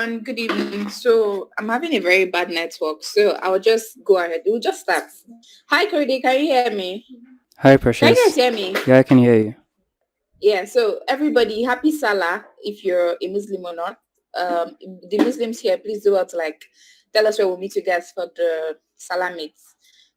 everyone. Good evening. So I'm having a very bad network, so I'll just go ahead. We'll just start. Hi, Korede. Can you hear me? Hi, Can you guys Precious. hear me? Yeah, I can hear you. Yeah. So everybody, happy Salah if you're a Muslim or not. The Muslims here, please do out like tell us where we'll meet you guys for the Salah meets.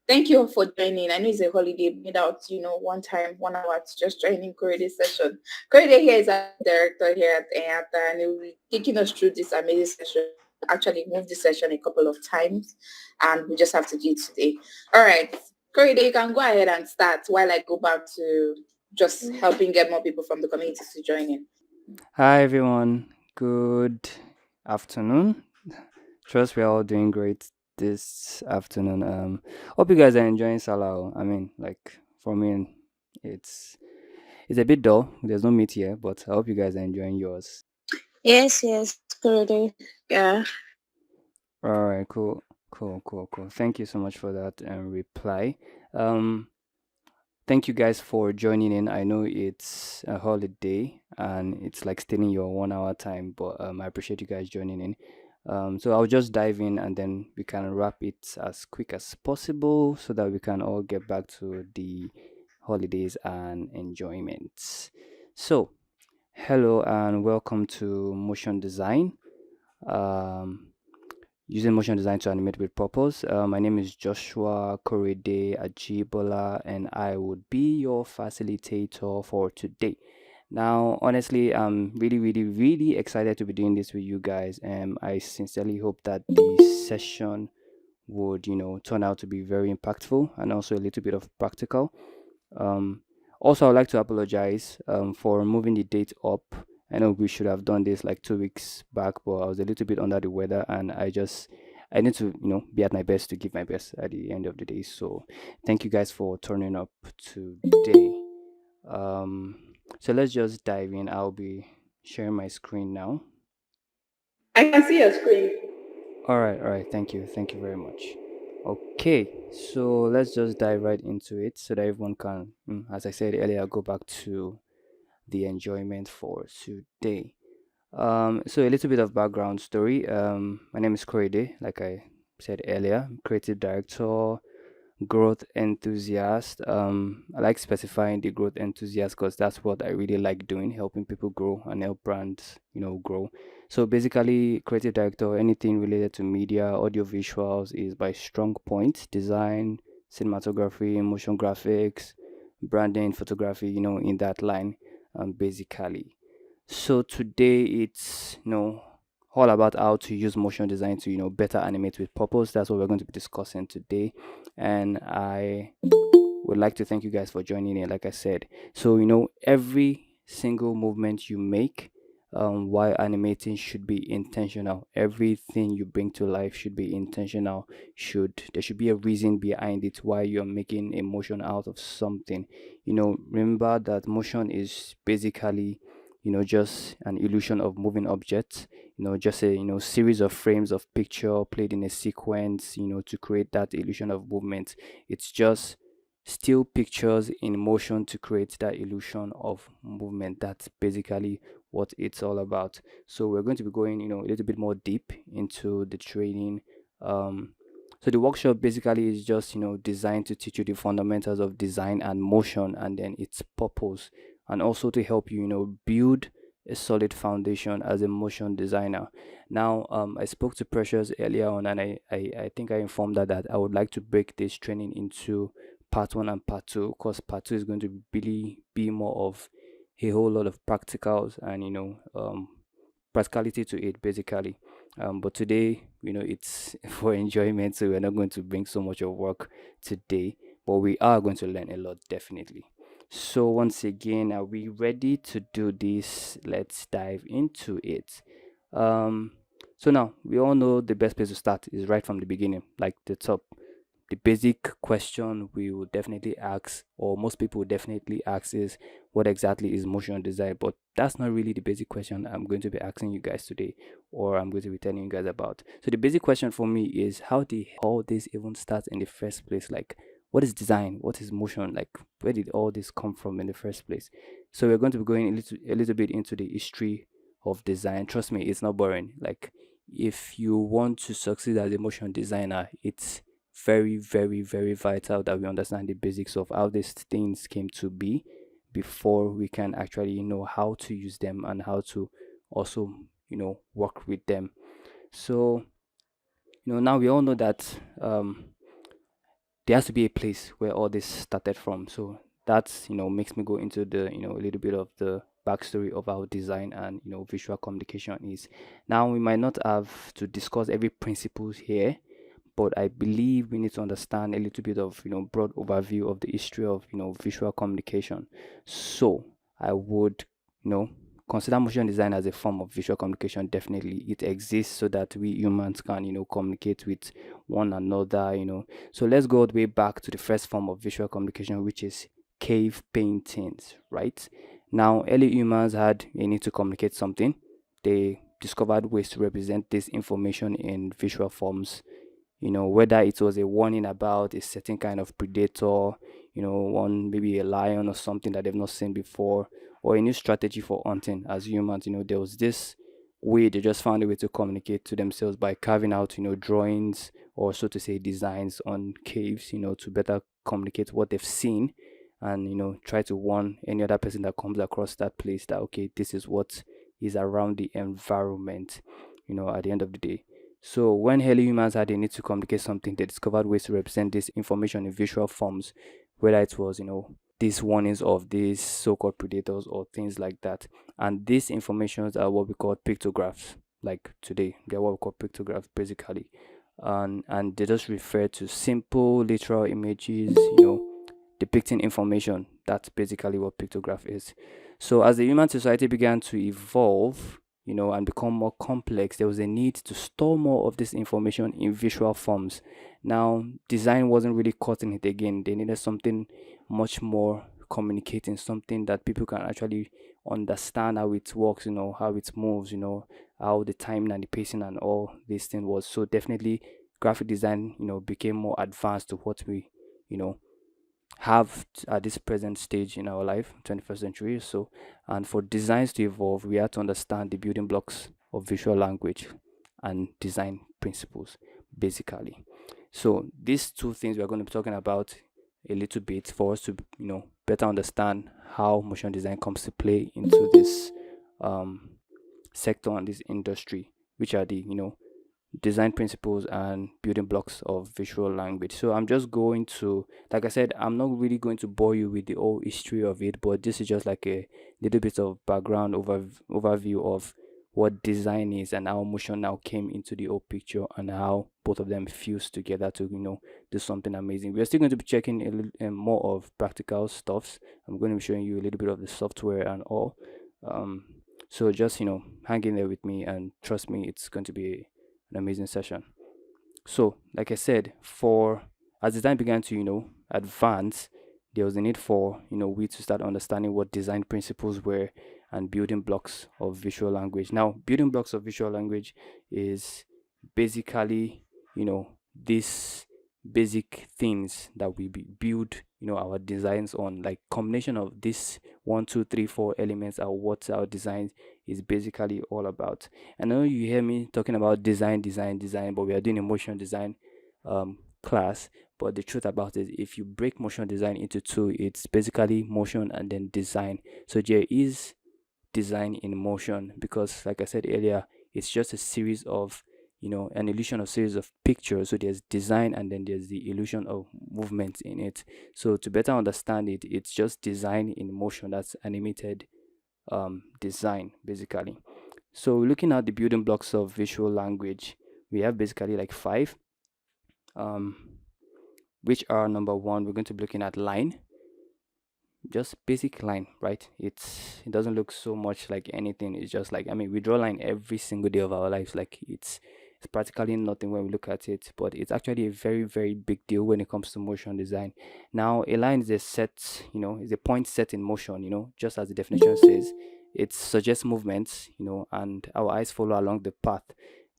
Thank you for joining. I know it's a holiday, made out, one time, 1 hour to just joining Korede's session. Korede here is our director here at Enyata, and he will be taking us through this amazing session. Actually, moved this session a couple of times, and we just have to do it today. All right, Korede, you can go ahead and start while I go back to just helping get more people from the community to join in. Hi, everyone. Good afternoon. Trust we're all doing great this afternoon. Hope you guys are enjoying Salah. I mean, like for me, it's it's a bit dull. There's no meat here, but I hope you guys are enjoying yours. Yes, Korede. Yeah. All right, cool. Thank you so much for that reply. Um, Thank you guys for joining in. I know it's a holiday and it's like stealing your 1 hour time, but I appreciate you guys joining in. So I'll just dive in and then we can wrap it as quick as possible so that we can all get back to the holidays and enjoyments. So, hello and welcome to Motion Design. Um, Using motion design to animate with purpose. My name is Joshua Korede Ajibola, and I would be your facilitator for today. Now, honestly, I'm really excited to be doing this with you guys, and I sincerely hope that this session would, turn out to be very impactful and also a little bit of practical. Um, Also, I'd like to apologize for moving the date up. I know we should have done this like 2 weeks back, but I was a little bit under the weather, and I need to be at my best to give my best at the end of the day. So, thank you guys for turning up today. Um, so let's just dive in. I'll be sharing my screen now. I can see your screen. All right. Thank you very much. Okay, so let's just dive right into it so that everyone can, as I said earlier, go back to the enjoyment for today. So a little bit of background story. My name is Korede, like I said earlier, creative director, growth enthusiast. I like specifying the growth enthusiast because that's what I really like doing, helping people grow and help brands, grow. So basically, creative director, anything related to media, audio visuals is my strong point. Design, cinematography, motion graphics, branding, photography, in that line, basically. So today it's all about how to use motion design to better animate with purpose. That's what we're going to be discussing today, and I would like to thank you guys for joining in. Like I said, so every single movement you make while animating should be intentional. Everything you bring to life should be intentional. Should There should be a reason behind it why you're making a motion out of something. Remember that motion is basically just an illusion of moving objects, just a series of frames of picture played in a sequence, to create that illusion of movement. It's just still pictures in motion to create that illusion of movement. That's basically what it's all about. So we're going to be going a little bit more deep into the training. So the workshop basically is just designed to teach you the fundamentals of design and motion, and then its purpose, and also to help you build a solid foundation as a motion designer. Now, I spoke to Precious earlier on, and I think I informed her that I would like to break this training into part one and part two, because part two is going to really be more of a whole lot of practicals and practicality to it, basically. But today, it's for enjoyment, so we're not going to bring so much of work today, but we are going to learn a lot, definitely. So once again, are we ready to do this? Let's dive into it. Um, so now we all know the best place to start is right from the beginning, like the top. The basic question we would definitely ask, or most people would definitely ask, is what exactly is motion design? But that's not really the basic question I'm going to be asking you guys today, or I'm going to be telling you guys about. So the basic question for me is, how did all this even start in the first place? Like, what is design? What is motion? Like, where did all this come from in the first place? So we're going to be going a little bit into the history of design. Trust me, it's not boring. Like, if you want to succeed as a motion designer, it's very, very, very vital that we understand the basics of how these things came to be before we can actually know how to use them and how to also work with them. So now we all know that there has to be a place where all this started from. So that's makes me go into the a little bit of the backstory of how design and visual communication is. Now we might not have to discuss every principles here, but I believe we need to understand a little bit of broad overview of the history of visual communication. So I would consider motion design as a form of visual communication. Definitely it exists so that we humans can communicate with one another. So let's go all the way back to the first form of visual communication, which is cave paintings, right? Now early humans had a need to communicate something. They discovered ways to represent this information in visual forms, whether it was a warning about a certain kind of predator, one maybe a lion or something that they've not seen before, or a new strategy for hunting. As humans, there was this way they just found a way to communicate to themselves by carving out, drawings, or so to say designs on caves, to better communicate what they've seen, and try to warn any other person that comes across that place that okay, this is what is around the environment, at the end of the day. So when early humans had a need to communicate something, they discovered ways to represent this information in visual forms, whether it was, these warnings of these so-called predators or things like that. And these informations are what we call pictographs. Like today, they're what we call pictographs basically. And they just refer to simple literal images, depicting information. That's basically what pictograph is. So as the human society began to evolve, and become more complex, there was a need to store more of this information in visual forms. Now, design wasn't really cutting it again. They needed something much more communicating, something that people can actually understand how it works, how it moves, how the timing and the pacing and all this thing was. So definitely graphic design, became more advanced to what we, have at this present stage in our life, 21st century. So, and for designs to evolve, we have to understand the building blocks of visual language and design principles, basically. So, these two things we are going to be talking about a little bit for us to, better understand how motion design comes to play into this um, sector and this industry, which are the, design principles and building blocks of visual language. So I'm just going to, like I said, I'm not really going to bore you with the whole history of it, but this is just like a little bit of background overview of what design is and how motion now came into the whole picture and how both of them fuse together to do something amazing. We're still going to be checking a little more of practical stuffs. I'm going to be showing you a little bit of the software and all. Um, so just hang in there with me and trust me, it's going to be an amazing session. So, like I said, for as design began to advance, there was a need for we to start understanding what design principles were and building blocks of visual language. Now, building blocks of visual language is basically these basic things that we build our designs on. Like combination of this 1, 2, 3, 4 elements are what our design is basically all about. I know you hear me talking about design, but we are doing a motion design class. But the truth about it, if you break motion design into two, it's basically motion and then design. So there is design in motion because, like I said earlier, it's just a series of an illusion of series of pictures. So there's design and then there's the illusion of movement in it. So to better understand it, it's just design in motion. That's animated design basically. So looking at the building blocks of visual language, we have basically like five, um, which are number one, we're going to be looking at line, just basic line, right? It doesn't look so much like anything. It's just like, I mean, we draw line every single day of our lives. Like it's practically nothing when we look at it, but it's actually a very, very big deal when it comes to motion design. Now, a line is a set, is a point set in motion, just as the definition says. It suggests movements, and our eyes follow along the path.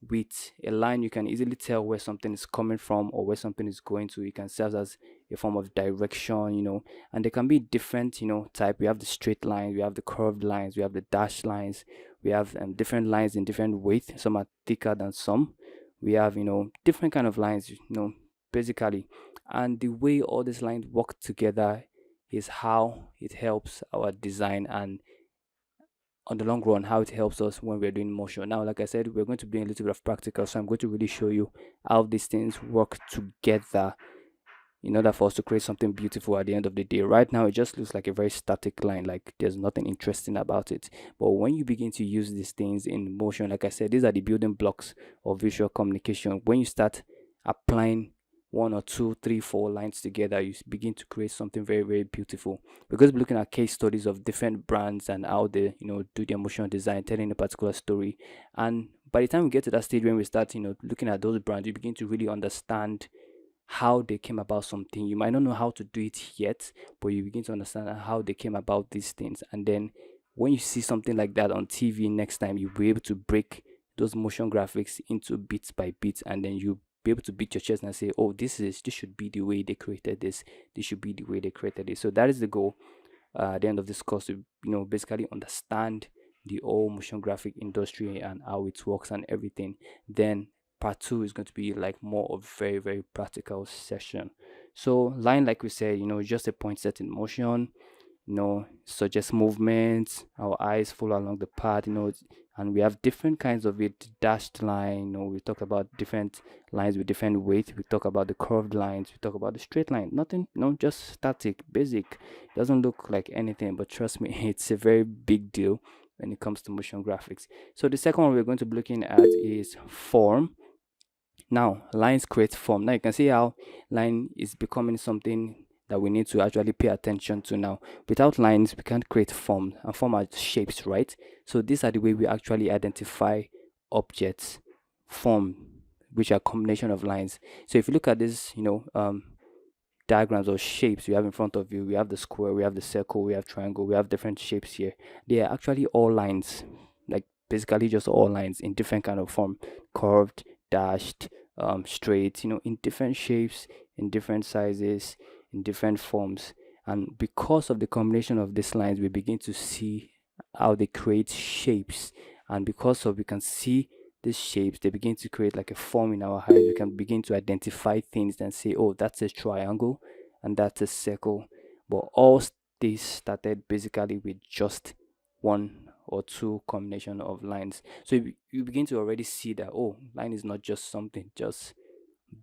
With a line, you can easily tell where something is coming from or where something is going to. It can serve as a form of direction, and they can be different, type. We have the straight lines, we have the curved lines, we have the dashed lines, we have different lines in different weight. Some are thicker than some. We have, different kind of lines, basically. And the way all these lines work together is how it helps our design, and on the long run how it helps us when we're doing motion. Now, like I said, we're going to bring a little bit of practical, so I'm going to really show you how these things work together in order for us to create something beautiful at the end of the day. Right now, it just looks like a very static line, like there's nothing interesting about it. But when you begin to use these things in motion, like I said, these are the building blocks of visual communication. When you start applying one or two, three, four lines together, you begin to create something very, very beautiful. Because we're looking at case studies of different brands and how they, do their motion design, telling a particular story. And by the time we get to that stage when we start, looking at those brands, you begin to really understand how they came about something. You might not know how to do it yet, but you begin to understand how they came about these things. And then when you see something like that on TV next time, you'll be able to break those motion graphics into bits by bits, and then you be able to beat your chest and say, oh, this should be the way they created this should be the way they created it. So that is the goal at the end of this course, to basically understand the whole motion graphic industry and how it works and everything. Then part two is going to be like more of very, very practical session. So line, like we said, is just a point set in motion, suggest movements. Our eyes follow along the path, and we have different kinds of it. Dashed line, we talk about different lines with different weight. We talk about the curved lines, we talk about the straight line. Nothing, just static, basic. It doesn't look like anything, but trust me, it's a very big deal when it comes to motion graphics. So the second one we're going to be looking at is form. Now, lines create form. Now you can see how line is becoming something that we need to actually pay attention to now. Without lines, we can't create form, and form are shapes, right? So these are the way we actually identify objects, form, which are combination of lines. So if you look at this, diagrams or shapes you have in front of you, we have the square, we have the circle, we have triangle, we have different shapes here. They are actually all lines, like basically just all lines in different kind of form, curved, dashed, straight, in different shapes, in different sizes, in different forms. And because of the combination of these lines, we begin to see how they create shapes. And because of we can see these shapes, they begin to create like a form in our eyes. We can begin to identify things and say, oh, that's a triangle and that's a circle. But all this started basically with just one or two combination of lines. So you begin to already see that, oh, line is not just something just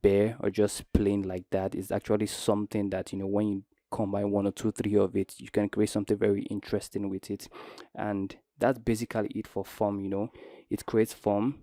bare or just plain like that. It's actually something that, when you combine one or two, three of it, you can create something very interesting with it. And that's basically it for form. It creates form,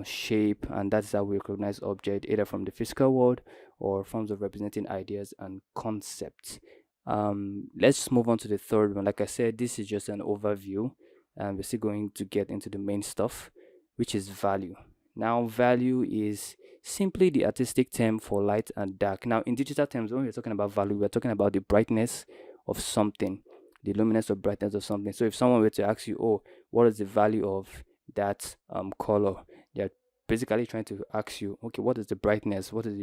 shape, and that's how we recognize object, either from the physical world or forms of representing ideas and concepts. Let's move on to the third one. Like I said, this is just an overview, and we're still going to get into the main stuff, which is value. Now, value is simply the artistic term for light and dark. Now, in digital terms, when we're talking about value, we're talking about the brightness of something, the luminance or brightness of something. So if someone were to ask you, oh, what is the value of that color, they're basically trying to ask you, okay, what is the brightness, what is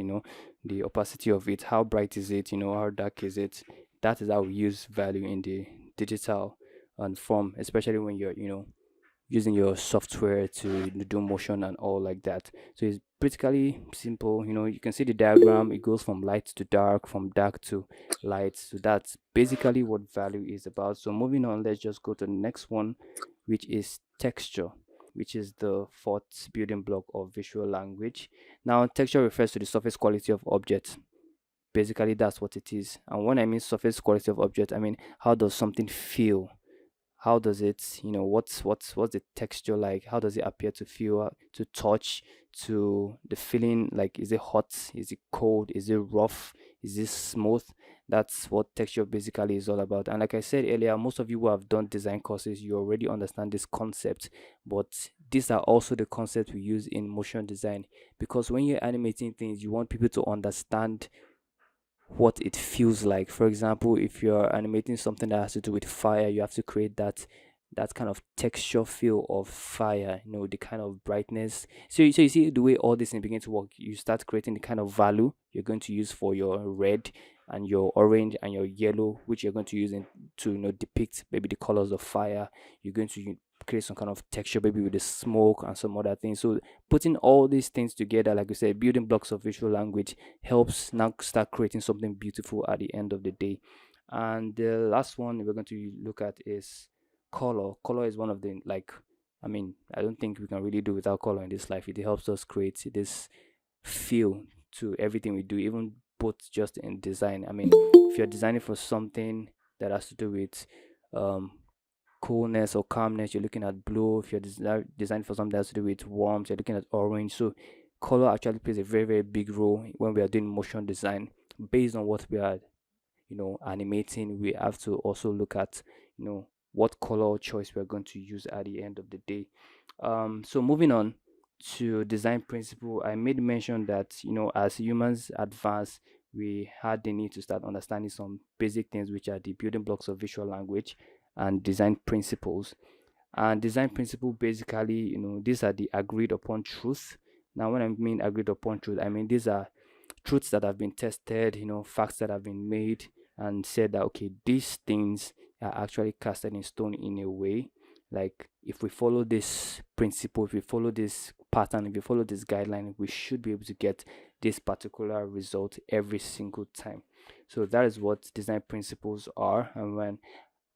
the opacity of it, how bright is it, how dark is it. That is how we use value in the digital form, especially when you're using your software to do motion and all like that. So it's basically simple. You can see the diagram. It goes from light to dark, from dark to light. So that's basically what value is about. So moving on, let's just go to the next one, which is texture, which is the fourth building block of visual language. Now, texture refers to the surface quality of objects. Basically, that's what it is. And when I mean surface quality of object, I mean how does something feel, how does it, what's the texture like, how does it appear to feel, to touch, to the feeling, like is it hot, is it cold, is it rough, is it smooth. That's what texture basically is all about. And like I said earlier, most of you who have done design courses, you already understand this concept, but these are also the concepts we use in motion design, because when you're animating things, you want people to understand what it feels like. For example, if you're animating something that has to do with fire, you have to create that kind of texture feel of fire, the kind of brightness. So you see the way all this thing begins to work. You start creating the kind of value you're going to use for your red, and your orange and your yellow, which you're going to use to depict maybe the colors of fire. You're going to create some kind of texture, maybe with the smoke and some other things. So putting all these things together, like I said, building blocks of visual language helps now start creating something beautiful at the end of the day. And the last one we're going to look at is color. Color is one of the, like, I mean, I don't think we can really do without color in this life. It helps us create this feel to everything we do, even both just in design. I mean, if you're designing for something that has to do with um coolness or calmness, you're looking at blue. If you're designing for something that has to do with warmth, you're looking at orange. So color actually plays a very, very big role when we are doing motion design. Based on what we are animating, we have to also look at what color choice we're going to use at the end of the day. So moving on to design principle, I made mention that as humans advance, we had the need to start understanding some basic things, which are the building blocks of visual language and design principles. And design principle, basically, these are the agreed upon truth. Now when I mean agreed upon truth, I mean these are truths that have been tested, facts that have been made and said that, okay, these things are actually casted in stone in a way. Like, if we follow this principle, if we follow this pattern, if we follow this guideline, we should be able to get this particular result every single time. So that is what design principles are. And when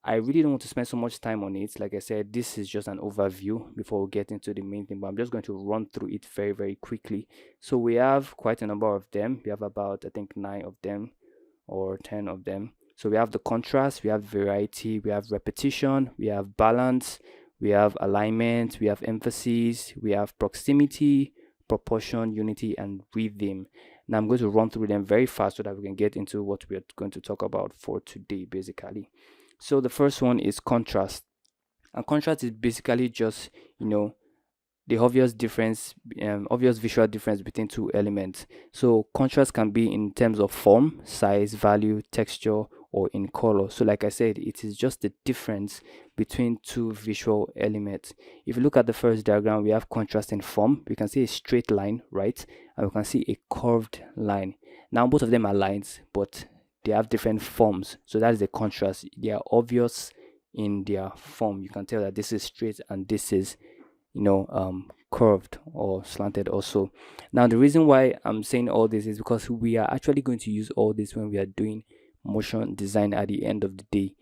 I really don't want to spend so much time on it. Like I said, this is just an overview before we get into the main thing, but I'm just going to run through it very, very quickly. So we have quite a number of them. We have about, I think, 9 of them or 10 of them. So we have the contrast, we have variety, we have repetition, we have balance, we have alignment, we have emphasis, we have proximity, proportion, unity, and rhythm. Now I'm going to run through them very fast so that we can get into what we're going to talk about for today, basically. So the first one is contrast. And contrast is basically just, the obvious difference, obvious visual difference between two elements. So contrast can be in terms of form, size, value, texture, or in color. So like I said, it is just the difference between two visual elements. If you look at the first diagram, we have contrast in form. We can see a straight line, right? And we can see a curved line. Now both of them are lines, but they have different forms. So that is the contrast. They are obvious in their form. You can tell that this is straight and this is curved or slanted also. Now the reason why I'm saying all this is because we are actually going to use all this when we are doing motion design at the end of the day.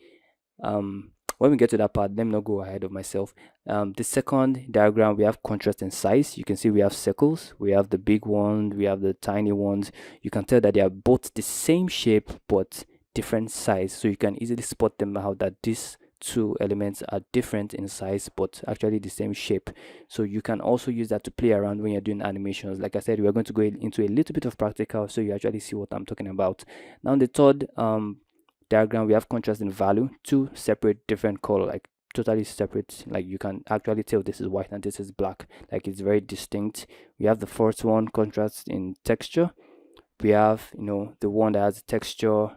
When we get to that part, let me not go ahead of myself. The second diagram, we have contrast and size. You can see we have circles, we have the big ones, we have the tiny ones. You can tell that they are both the same shape but different size, so you can easily spot them out that these two elements are different in size but actually the same shape. So you can also use that to play around when you're doing animations. Like I said, we're going to go into a little bit of practical so you actually see what I'm talking about. Now the third diagram, we have contrast and value, two separate different color, like totally separate. Like you can actually tell this is white and this is black, like it's very distinct. We have the first one, contrast in texture. We have the one that has textured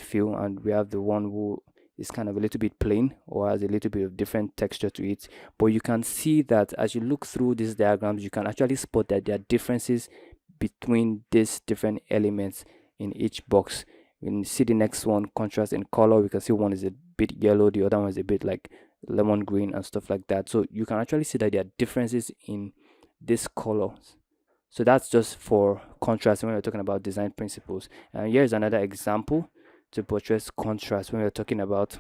feel, and we have the one who is kind of a little bit plain or has a little bit of different texture to it. But you can see that as you look through these diagrams, you can actually spot that there are differences between these different elements in each box. When you see the next one, contrast in color, we can see one is a bit yellow, the other one is a bit like lemon green and stuff like that. So you can actually see that there are differences in these colors. So that's just for contrast when we're talking about design principles. And here's another example to portray contrast when we're talking about.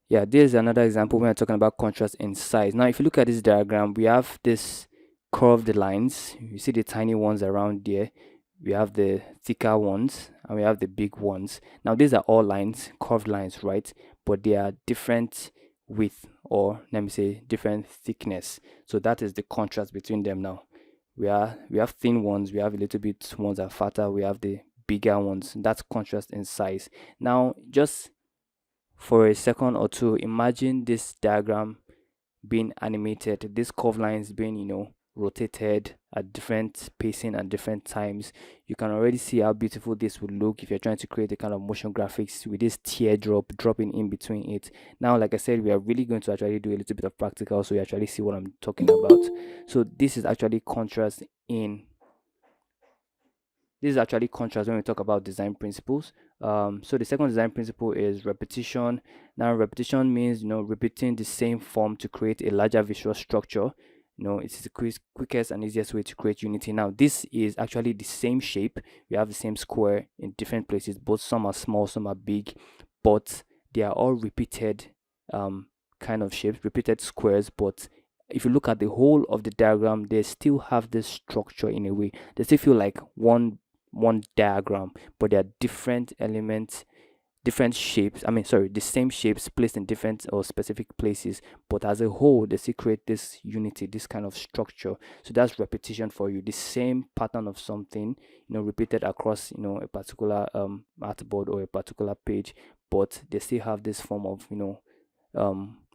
Yeah, this is another example when we're talking about contrast in size. Now, if you look at this diagram, we have this curved lines. You see the tiny ones around there. We have the thicker ones and we have the big ones. Now, these are all lines, curved lines, right? But they are different width, or let me say different thickness. So that is the contrast between them. Now we have thin ones, we have a little bit ones that are fatter, we have the bigger ones. That's contrast in size. Now just for a second or two, imagine this diagram being animated, these curved lines being rotated at different pacing and different times. You can already see how beautiful this would look if you're trying to create a kind of motion graphics with this teardrop dropping in between it. Now, like I said, we are really going to actually do a little bit of practical so you actually see what I'm talking about. So this is actually contrast in this is actually contrast when we talk about design principles. So the second design principle is repetition. Now, repetition means repeating the same form to create a larger visual structure. It's the quickest and easiest way to create unity. Now, this is actually the same shape. We have the same square in different places. Both some are small, some are big, but they are all repeated kind of shapes, repeated squares. But if you look at the whole of the diagram, they still have this structure in a way. They still feel like one diagram, but there are different elements, different shapes. I mean, sorry, the same shapes placed in different or specific places, but as a whole, they still create this unity, this kind of structure. So that's repetition for you. The same pattern of something, repeated across, a particular artboard or a particular page, but they still have this form of,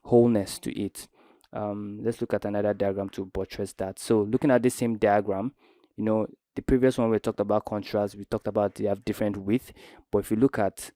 wholeness to it. Let's look at another diagram to buttress that. So looking at the same diagram, the previous one we talked about contrast, we talked about they have different width, but if you look at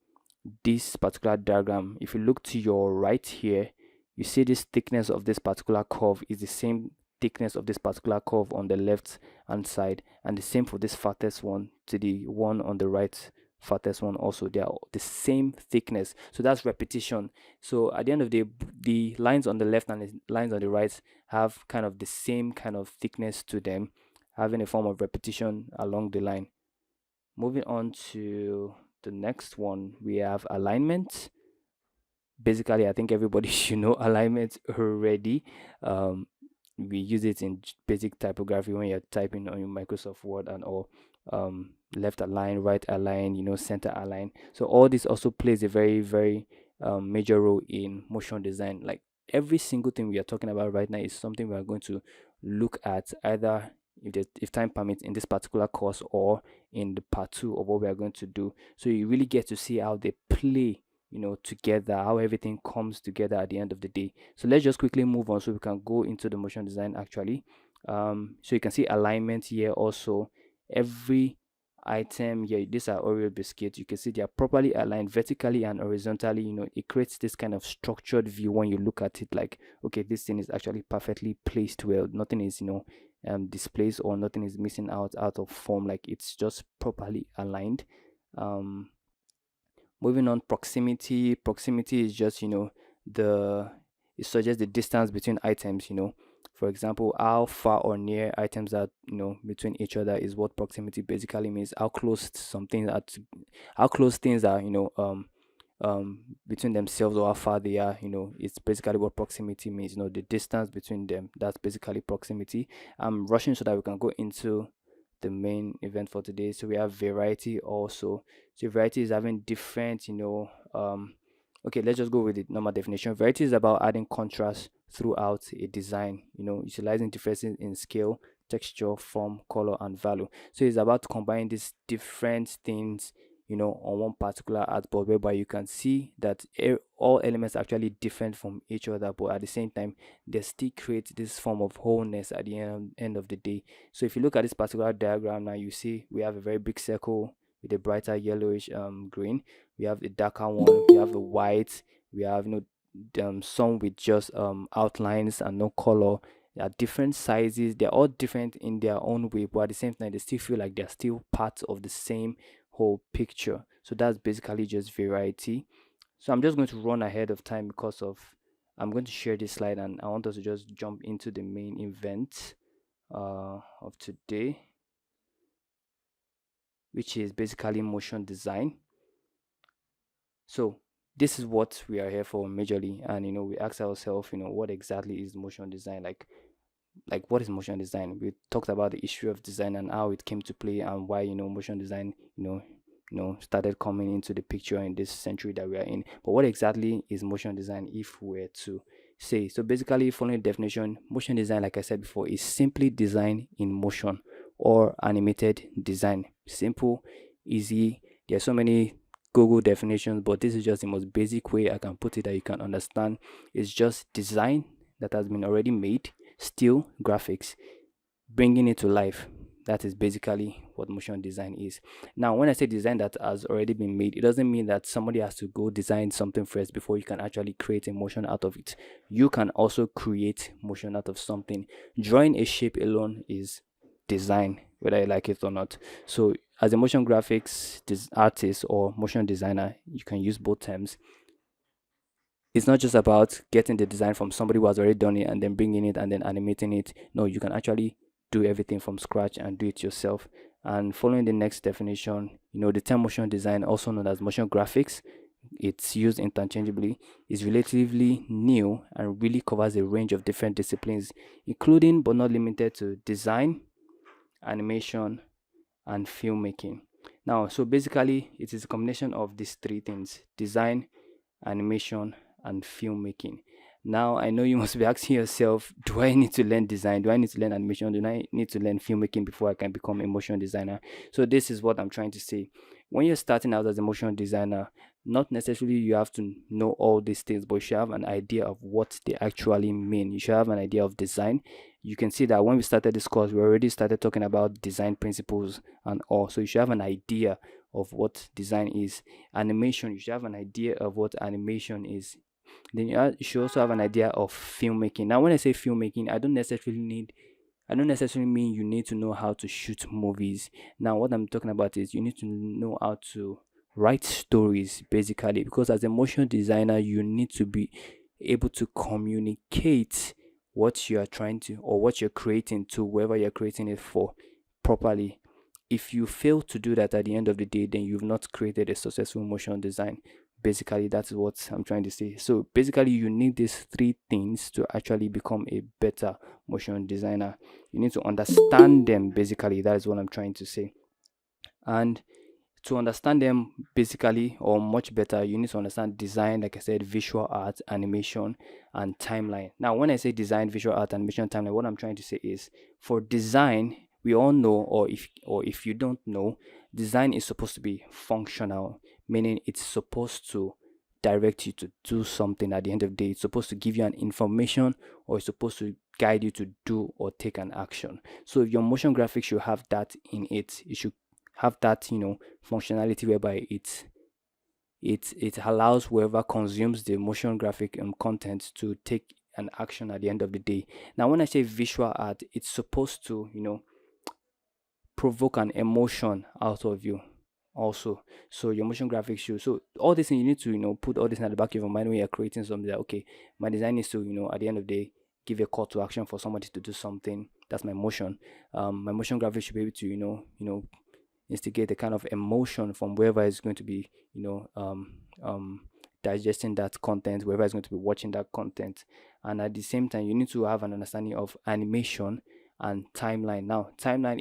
this particular diagram, if you look to your right here, you see this thickness of this particular curve is the same thickness of this particular curve on the left hand side, and the same for this fattest one to the one on the right fattest one also. They are the same thickness, so that's repetition. So at the end of the lines on the left and the lines on the right have kind of the same kind of thickness to them, having a form of repetition along the line. Moving on to the next one, we have alignment. Basically, I think everybody should know alignment already. We use it in basic typography when you're typing on your Microsoft Word and all. Left align, right align, center align. So all this also plays a very, very major role in motion design. Like every single thing we are talking about right now is something we are going to look at either if time permits in this particular course or in the part 2 of what we are going to do. So you really get to see how they play together, how everything comes together at the end of the day. So let's just quickly move on so we can go into the motion design actually. So you can see alignment here also. Every item here, these are Oreo biscuits, you can see they are properly aligned vertically and horizontally. It creates this kind of structured view when you look at it, like, okay, this thing is actually perfectly placed well, nothing is displaced or nothing is missing out of form, like it's just properly aligned. Moving on, proximity is just it suggests the distance between items. For example, how far or near items are between each other is what proximity basically means. How close how close things are between themselves, or how far they are. It's basically what proximity means. The distance between them, that's basically proximity. I'm rushing so that we can go into the main event for today. So we have variety also. So variety is having different okay, let's just go with the normal definition. Variety is about adding contrast throughout a design, utilizing differences in scale, texture, form, color, and value. So it's about combining these different things on one particular artboard, whereby you can see that all elements are actually different from each other, but at the same time they still create this form of wholeness at the end of the day. So if you look at this particular diagram now, you see we have a very big circle with a brighter yellowish green. We have a darker one, we have a white, we have some with just outlines and no color. They are different sizes, they're all different in their own way, but at the same time they still feel like they're still part of the same whole picture. So that's basically just variety. So I'm just going to run ahead of time because I'm going to share this slide, and I want us to just jump into the main event of today, which is basically motion design. So this is what we are here for majorly, and we ask ourselves, what exactly is motion design? Like what is motion design? We talked about the issue of design and how it came to play, and why motion design started coming into the picture in this century that we are in. But what exactly is motion design, if we were to say? So basically, following the definition, motion design, like I said before, is simply design in motion or animated design. Simple, easy. There are so many Google definitions, but this is just the most basic way I can put it that you can understand. It's just design that has been already made, still graphics, bringing it to life. That is basically what motion design is. Now, when I say design that has already been made, it doesn't mean that somebody has to go design something first before you can actually create a motion out of it. You can also create motion out of something. Drawing a shape alone is design, whether you like it or not. So, as a motion graphics artist or motion designer, you can use both terms. It's not just about getting the design from somebody who has already done it and then bringing it and then animating it. No, you can actually do everything from scratch and do it yourself. And following the next definition, the term motion design, also known as motion graphics, it's used interchangeably, is relatively new and really covers a range of different disciplines, including but not limited to design, animation, and filmmaking. Now, so basically, it is a combination of these three things: design, animation, and filmmaking. Now, I know you must be asking yourself, do I need to learn design? Do I need to learn animation? Do I need to learn filmmaking before I can become a motion designer? So, this is what I'm trying to say. When you're starting out as a motion designer, not necessarily you have to know all these things, but you should have an idea of what they actually mean. You should have an idea of design. You can see that when we started this course, we already started talking about design principles and all. So, you should have an idea of what design is. Animation, you should have an idea of what animation is. Then you should also have an idea of filmmaking. Now, when I say filmmaking, I don't necessarily mean you need to know how to shoot movies. Now, what I'm talking about is you need to know how to write stories, basically, because as a motion designer, you need to be able to communicate what you are trying to or what you're creating to whoever you're creating it for properly. If you fail to do that at the end of the day, then you've not created a successful motion design. Basically, that's what I'm trying to say. So basically, you need these three things to actually become a better motion designer. You need to understand them. Basically, that is what I'm trying to say. And to understand them basically or much better, you need to understand design, like I said, visual art, animation, and timeline. Now, when I say design, visual art, animation, timeline, what I'm trying to say is for design, we all know, or if you don't know, design is supposed to be functional, meaning it's supposed to direct you to do something at the end of the day. It's supposed to give you an information or it's supposed to guide you to do or take an action. So if your motion graphics should have that in it, it should have that functionality whereby it allows whoever consumes the motion graphic content to take an action at the end of the day. Now, when I say visual art, it's supposed to provoke an emotion out of you also. So your motion graphics should, so all this thing you need to put all this in the back of your mind when you're creating something, that okay, my design is to at the end of the day give a call to action for somebody to do something. That's my motion. My motion graphics should be able to instigate a kind of emotion from whoever is going to be digesting that content, whoever is going to be watching that content. And at the same time, you need to have an understanding of animation and timeline. Now, timeline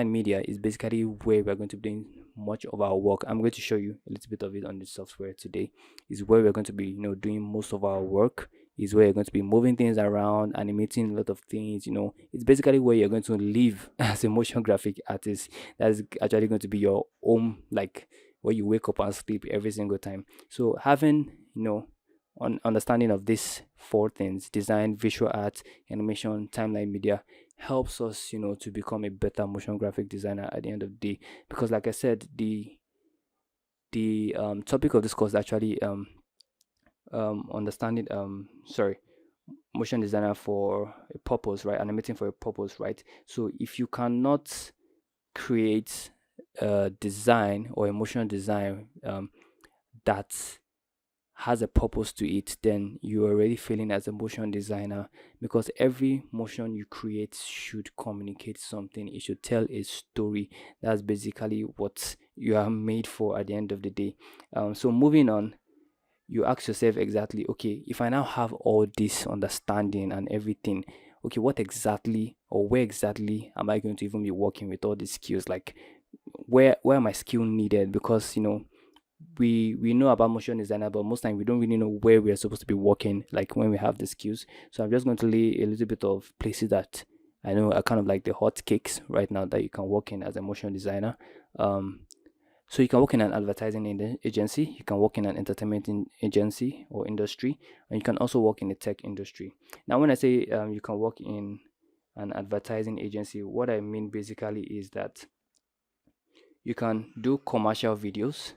media is basically where we're going to be doing much of our work. I'm going to show you a little bit of it on the software today. Is where we're going to be doing most of our work. Is where you're going to be moving things around, animating a lot of things. It's basically where you're going to live as a motion graphic artist. That is actually going to be your home, like where you wake up and sleep every single time. So having understanding of these four things: design, visual art, animation, timeline media, helps us to become a better motion graphic designer at the end of the day. Because like I said, the topic of this course is actually understanding sorry, motion designer for a purpose, right? Animating for a purpose, right? So if you cannot create a design or a motion design that has a purpose to it, then you're already failing as a motion designer, because every motion you create should communicate something. It should tell a story. That's basically what you are made for at the end of the day. So moving on, you ask yourself exactly, okay, if I now have all this understanding and everything, okay, what exactly or where exactly am I going to even be working with all these skills? Like, where are my skill needed? Because we know about motion designer, but most time we don't really know where we are supposed to be working, like when we have the skills. So I'm just going to lay a little bit of places that I know are kind of like the hot cakes right now that you can work in as a motion designer. So you can work in an advertising agency, you can work in an entertainment agency or industry, and you can also work in the tech industry. Now, when I say you can work in an advertising agency, what I mean basically is that you can do commercial videos,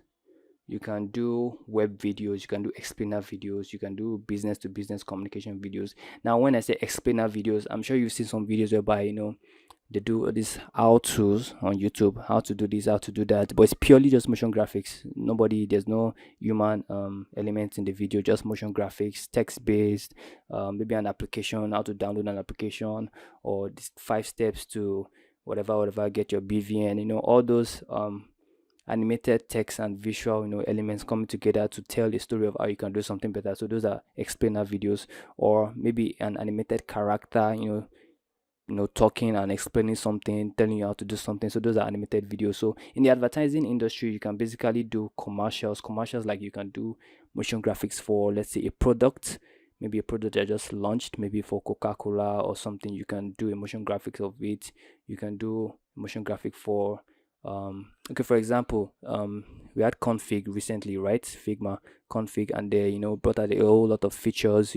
you can do web videos, you can do explainer videos, you can do business to business communication videos. Now, when I say explainer videos, I'm sure you've seen some videos whereby they do this how to's on YouTube, how to do this, how to do that, but it's purely just motion graphics. There's no human element in the video, just motion graphics, text based, maybe an application, how to download an application, or this 5 steps to whatever, get your BVN, all those animated text and visual elements coming together to tell the story of how you can do something better. So those are explainer videos, or maybe an animated character talking and explaining something, telling you how to do something. So those are animated videos. So in the advertising industry, you can basically do commercials like you can do motion graphics for, let's say, a product, maybe a product that just launched, maybe for Coca-Cola or something. You can do a motion graphics of it. You can do motion graphic for okay, for example, we had config recently, right? Figma config, and they brought out a whole lot of features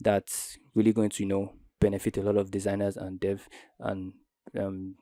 that's really going to benefit a lot of designers and dev and um,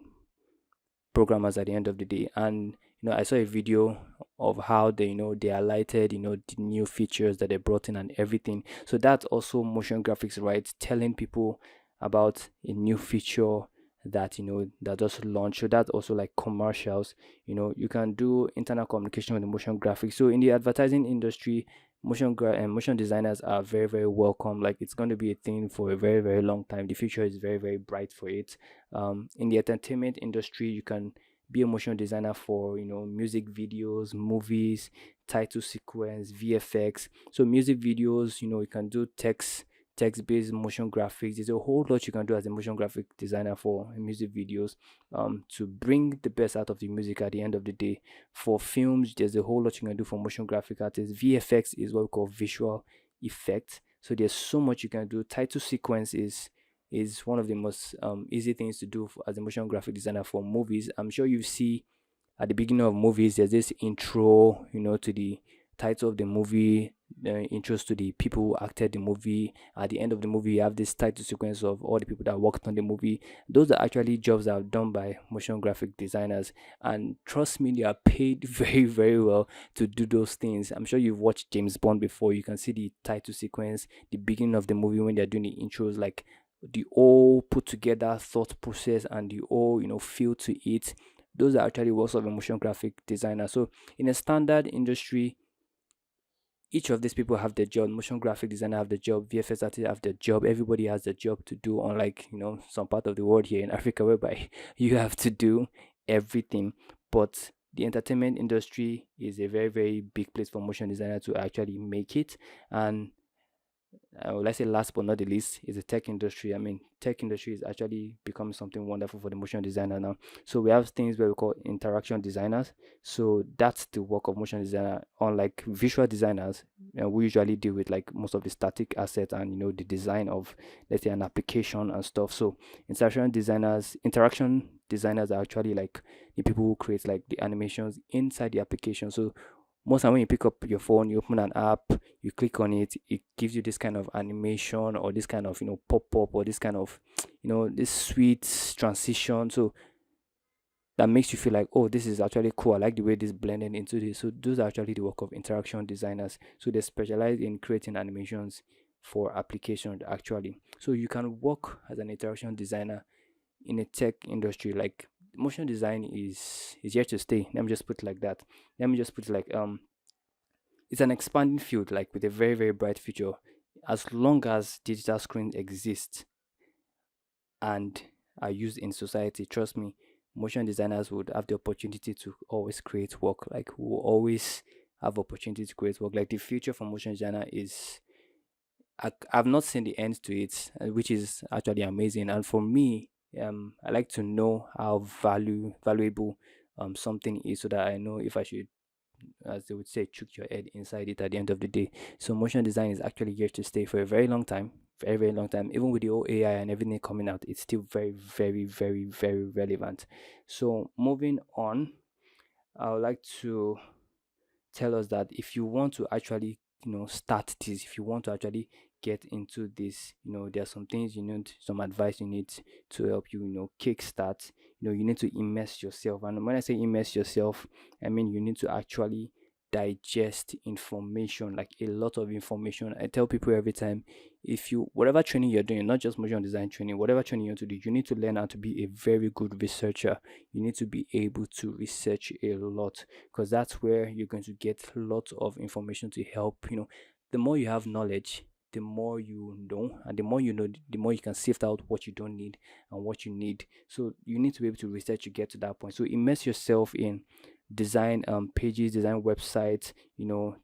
programmers at the end of the day. And I saw a video of how they highlighted the new features that they brought in and everything. So that's also motion graphics, right? Telling people about a new feature that that just launched. So that's also like commercials. You can do internal communication with the motion graphics. So in the advertising industry, and motion designers are very, very welcome. Like, it's going to be a thing for a very, very long time. The future is very, very bright for it. In the entertainment industry, you can be a motion designer for music videos, movies, title sequence, VFX. So music videos, you can do text-based motion graphics. There's a whole lot you can do as a motion graphic designer for music videos, to bring the best out of the music at the end of the day. For films, there's a whole lot you can do for motion graphic artists. VFX is what we call visual effect. So there's so much you can do. Title sequence is one of the most easy things to do as a motion graphic designer for movies. I'm sure you see at the beginning of movies, there's this intro, to the title of the movie, the intros to the people who acted the movie. At the end of the movie, you have this title sequence of all the people that worked on the movie. Those are actually jobs that are done by motion graphic designers, and trust me, they are paid very, very well to do those things. I'm sure you've watched James Bond before. You can see the title sequence, the beginning of the movie when they're doing the intros, like the all put together thought process and the all feel to it. Those are actually works of a motion graphic designer. So in a standard industry, each of these people have their job. Motion graphic designer have the job, VFX artist have their job. Everybody has the job to do, unlike some part of the world here in Africa whereby you have to do everything. But the entertainment industry is a very, very big place for motion designer to actually make it. And let's say last but not the least is the tech industry. I mean, tech industry is actually becoming something wonderful for the motion designer now. So we have things where we call interaction designers. So that's the work of motion designer. Unlike visual designers, we usually deal with like most of the static assets and the design of, let's say, an application and stuff. So interaction designers are actually like the people who create like the animations inside the application. So most time when you pick up your phone, you open an app, you click on it, it gives you this kind of animation, or this kind of pop-up, or this kind of this sweet transition. So that makes you feel like, oh, this is actually cool. I like the way this blended into this. So those are actually the work of interaction designers. So they specialize in creating animations for applications actually. So you can work as an interaction designer in a tech industry. Like, motion design is here to stay. Let me just put it like that. Let me just put it like it's an expanding field, like with a very, very bright future. As long as digital screens exist and are used in society, trust me, motion designers would have the opportunity to always create work. Like, we will always have opportunity to create work. Like, the future for motion designer is, I've not seen the end to it, which is actually amazing. And for me, I like to know how valuable something is, so that I know if I should, as they would say, chuck your head inside it at the end of the day. So motion design is actually here to stay for a very long time, very, very long time. Even with the whole AI and everything coming out, it's still very, very, very, very relevant. So moving on, I would like to tell us that if you want to actually start this, if you want to actually get into this, there are some things you need, some advice you need to help you, kickstart. You need to immerse yourself. And when I say immerse yourself, I mean you need to actually digest information, like a lot of information. I tell people every time, if you, whatever training you're doing, not just motion design training, whatever training you want to do, you need to learn how to be a very good researcher. You need to be able to research a lot, because that's where you're going to get lots of information to help. The more you have knowledge, the more you know, and the more you know, the more you can sift out what you don't need and what you need. So you need to be able to research to get to that point. So immerse yourself in design pages, design websites,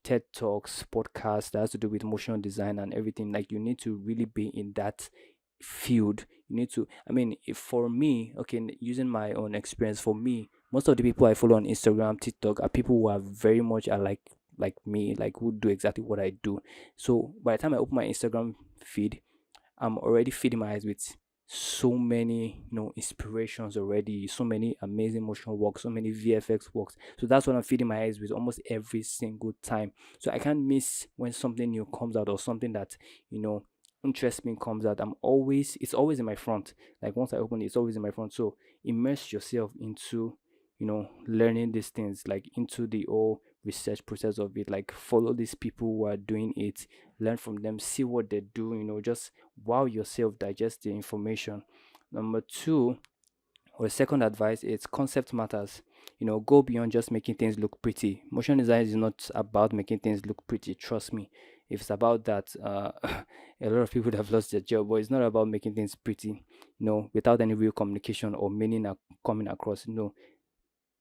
TED Talks, podcasts that has to do with motion design and everything. Like, you need to really be in that field. You need to, I mean, if for me, okay, using my own experience, for me, most of the people I follow on Instagram, TikTok are people who are very much alike like me, like who do exactly what I do. So by the time I open my Instagram feed, I'm already feeding my eyes with so many, inspirations already, so many amazing motion works, so many VFX works. So that's what I'm feeding my eyes with almost every single time. So I can't miss when something new comes out, or something that, interests me comes out. It's always in my front. Like, once I open it, it's always in my front. So immerse yourself into, learning these things, like into the whole research process of it. Like, follow these people who are doing it, learn from them, see what they do, just wow yourself, digest the information. Number two, or second advice, is concept matters. Go beyond just making things look pretty. Motion design is not about making things look pretty, trust me. If it's about that, a lot of people would have lost their job. But it's not about making things pretty, without any real communication or meaning coming across.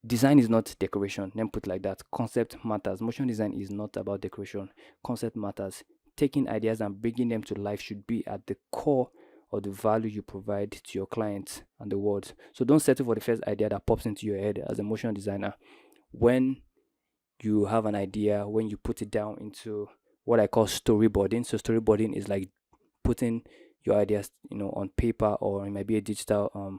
Design is not decoration. Let me put it like that. Concept matters. Motion design is not about decoration. Concept matters. Taking ideas and bringing them to life should be at the core of the value you provide to your clients and the world. So don't settle for the first idea that pops into your head as a motion designer. When you have an idea, when you put it down into what I call storyboarding. So storyboarding is like putting your ideas, on paper, or it might be a digital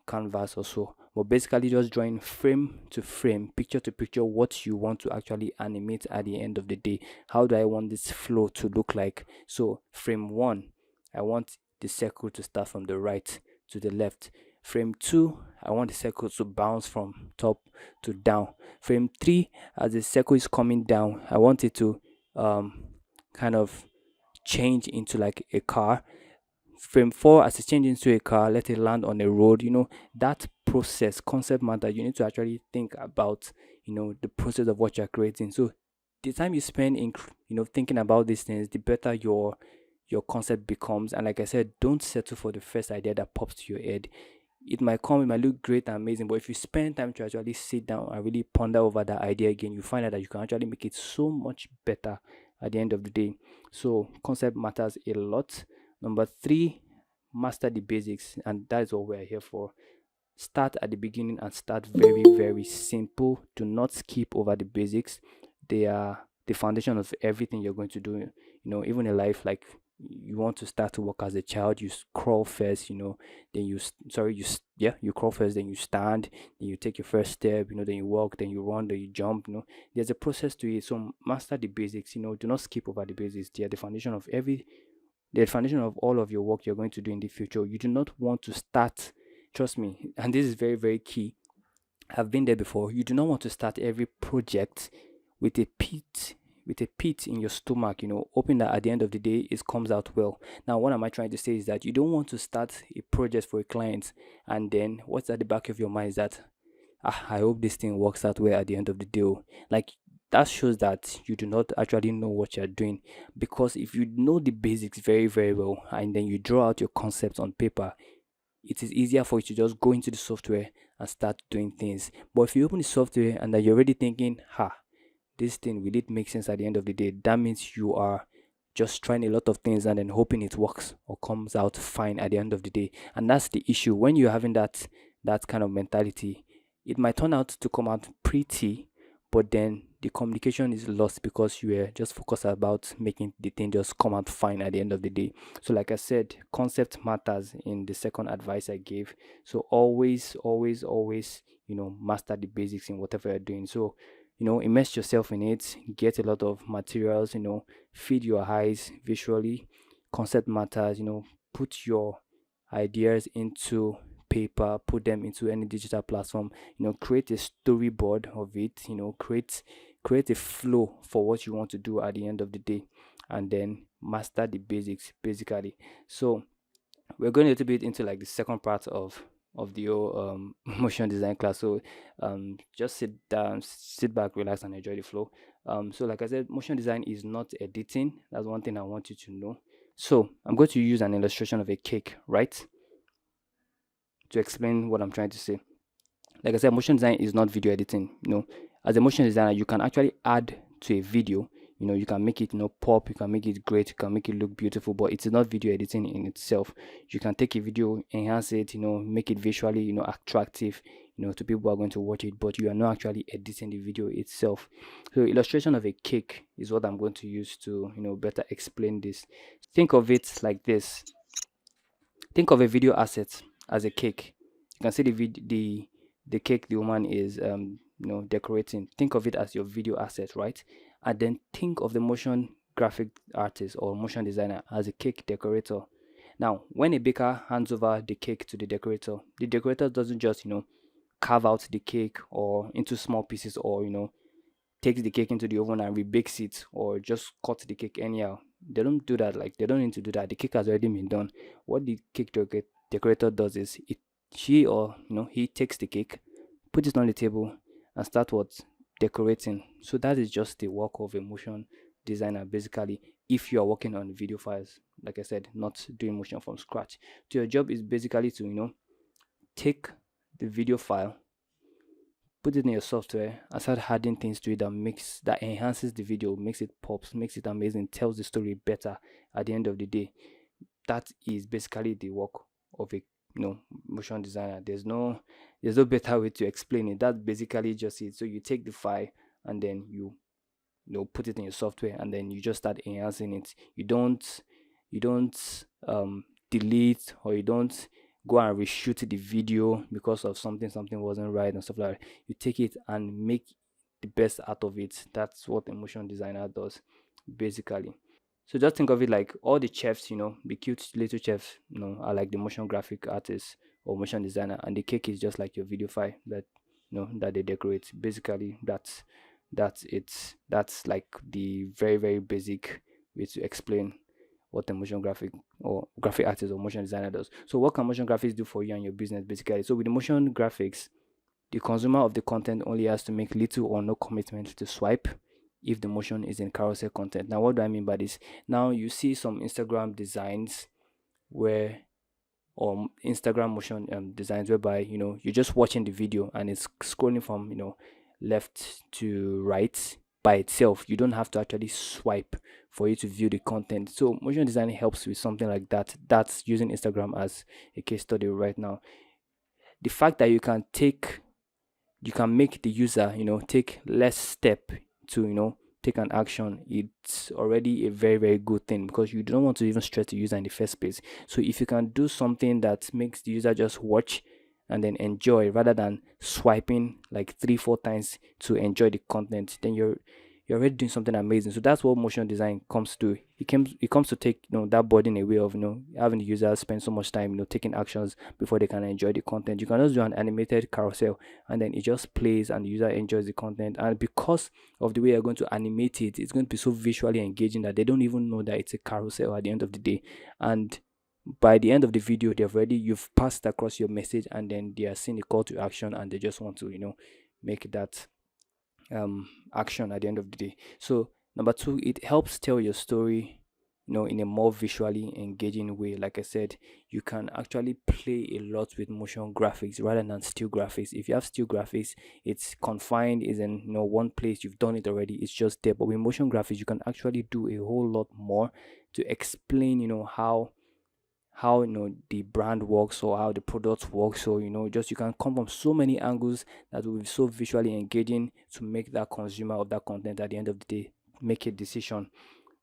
canvas or so. But basically, just drawing frame to frame, picture to picture, what you want to actually animate at the end of the day. How do I want this flow to look like? So frame one, I want the circle to start from the right to the left. Frame two, I want the circle to bounce from top to down. Frame three, as the circle is coming down, I want it to kind of change into like a car. Frame 4, as it changes into a car, let it land on a road. That process, concept matter. You need to actually think about, the process of what you're creating. So the time you spend in, thinking about these things, the better your concept becomes. And like I said, don't settle for the first idea that pops to your head. It might look great and amazing, but if you spend time to actually sit down and really ponder over that idea again, you find out that you can actually make it so much better at the end of the day. So concept matters a lot. Number three, master the basics, and that is what we're here for. Start at the beginning and start very, very simple. Do not skip over the basics. They are the foundation of everything you're going to do. Even in life, like, you want to start to work as a child, you crawl first, then you crawl first, then you stand, then you take your first step, then you walk, then you run, then you jump. There's a process to it. So master the basics. Do not skip over the basics. They are the foundation of all of your work you're going to do in the future. You do not want to start, trust me, and this is very, very key. I've been there before. You do not want to start every project with a pit in your stomach, hoping that at the end of the day it comes out well. Now, what am I trying to say is that you don't want to start a project for a client, and then what's at the back of your mind is that, I hope this thing works out well at the end of the day. Like, that shows that you do not actually know what you're doing. Because if you know the basics very, very well, and then you draw out your concepts on paper, it is easier for you to just go into the software and start doing things. But if you open the software and then you're already thinking, this thing, will it make sense at the end of the day? That means you are just trying a lot of things and then hoping it works or comes out fine at the end of the day. And that's the issue. When you're having that kind of mentality, it might turn out to come out pretty, but then the communication is lost because you were just focused about making the thing just come out fine at the end of the day. So like I said, concept matters in the second advice I gave. So always, always, always, master the basics in whatever you're doing. So immerse yourself in it, get a lot of materials, feed your eyes visually. Concept matters, put your ideas into paper, put them into any digital platform, create a storyboard of it, create a flow for what you want to do at the end of the day, and then master the basics basically. So we're going a little bit into like the second part of the whole motion design class. So just sit down, sit back, relax, and enjoy the flow. So like I said, motion design is not editing. That's one thing I want you to know. So I'm going to use an illustration of a cake, right, to explain what I'm trying to say. Like I said, motion design is not video editing. As a motion designer, you can actually add to a video. You can make it, pop. You can make it great. You can make it look beautiful. But it's not video editing in itself. You can take a video, enhance it, make it visually, attractive, to people who are going to watch it. But you are not actually editing the video itself. So illustration of a cake is what I'm going to use to, better explain this. Think of it like this. Think of a video asset as a cake. You can see the cake the woman is decorating. Think of it as your video asset, right? And then think of the motion graphic artist or motion designer as a cake decorator. Now, when a baker hands over the cake to the decorator doesn't just carve out the cake or into small pieces, or takes the cake into the oven and rebakes it, or just cut the cake anyhow. They don't do that. Like, they don't need to do that. The cake has already been done. What the cake decorator does is she or he takes the cake, put it on the table, and start what decorating. So that is just the work of a motion designer basically. If you are working on video files, like I said, not doing motion from scratch. So your job is basically to take the video file, put it in your software, and start adding things to it that enhances the video, makes it pops, makes it amazing, tells the story better at the end of the day. That is basically the work of a motion designer. There's no better way to explain it. That's basically just it. So you take the file, and then put it in your software, and then you just start enhancing it. You don't delete, or you don't go and reshoot the video because of something wasn't right and stuff like that. You take it and make the best out of it. That's what a motion designer does basically. So just think of it like all the chefs, the cute little chefs, are like the motion graphic artists or motion designer, and the cake is just like your video file that they decorate. Basically, that's it. That's like the very, very basic way to explain what a motion graphic or graphic artist or motion designer does. So what can motion graphics do for you and your business basically? So with the motion graphics, the consumer of the content only has to make little or no commitment to swipe if the motion is in carousel content. Now, what do I mean by this? Now, you see some Instagram designs where, or Instagram motion designs whereby you're just watching the video and it's scrolling from left to right by itself. You don't have to actually swipe for you to view the content. So motion design helps with something like that. That's using Instagram as a case study right now. The fact that you can make the user take less step to take an action, it's already a very, very good thing, because you don't want to even stress the user in the first place. So if you can do something that makes the user just watch and then enjoy, rather than swiping like 3-4 times to enjoy the content, then you're already doing something amazing. So that's what motion design comes to. It comes to take that burden away of having the user spend so much time taking actions before they can enjoy the content. You can just do an animated carousel, and then it just plays and the user enjoys the content. And because of the way you're going to animate it, it's going to be so visually engaging that they don't even know that it's a carousel at the end of the day. And by the end of the video, you've passed across your message, and then they are seeing the call to action, and they just want to make that action at the end of the day. So number two, it helps tell your story in a more visually engaging way. Like I said, you can actually play a lot with motion graphics rather than still graphics. If you have still graphics, it's confined, is in one place, you've done it already, it's just there. But with motion graphics, you can actually do a whole lot more to explain how the brand works, or how the product works. So just you can come from so many angles that will be so visually engaging to make that consumer of that content at the end of the day make a decision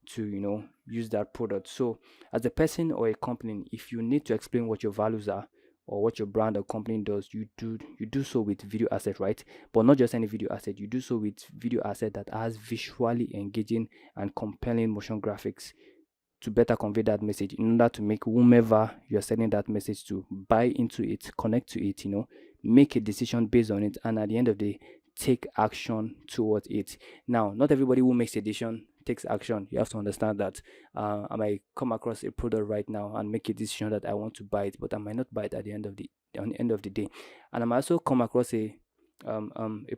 to use that product. So as a person or a company, if you need to explain what your values are, or what your brand or company does, you do so with video asset, right? But not just any video asset. You do so with video asset that has visually engaging and compelling motion graphics to better convey that message, in order to make whomever you're sending that message to buy into it, connect to it, make a decision based on it, and at the end of the day, take action towards it. Now, not everybody who makes a decision takes action. You have to understand that I might come across a product right now and make a decision that I want to buy it, but I might not buy it at the end of the day. And I might also come across a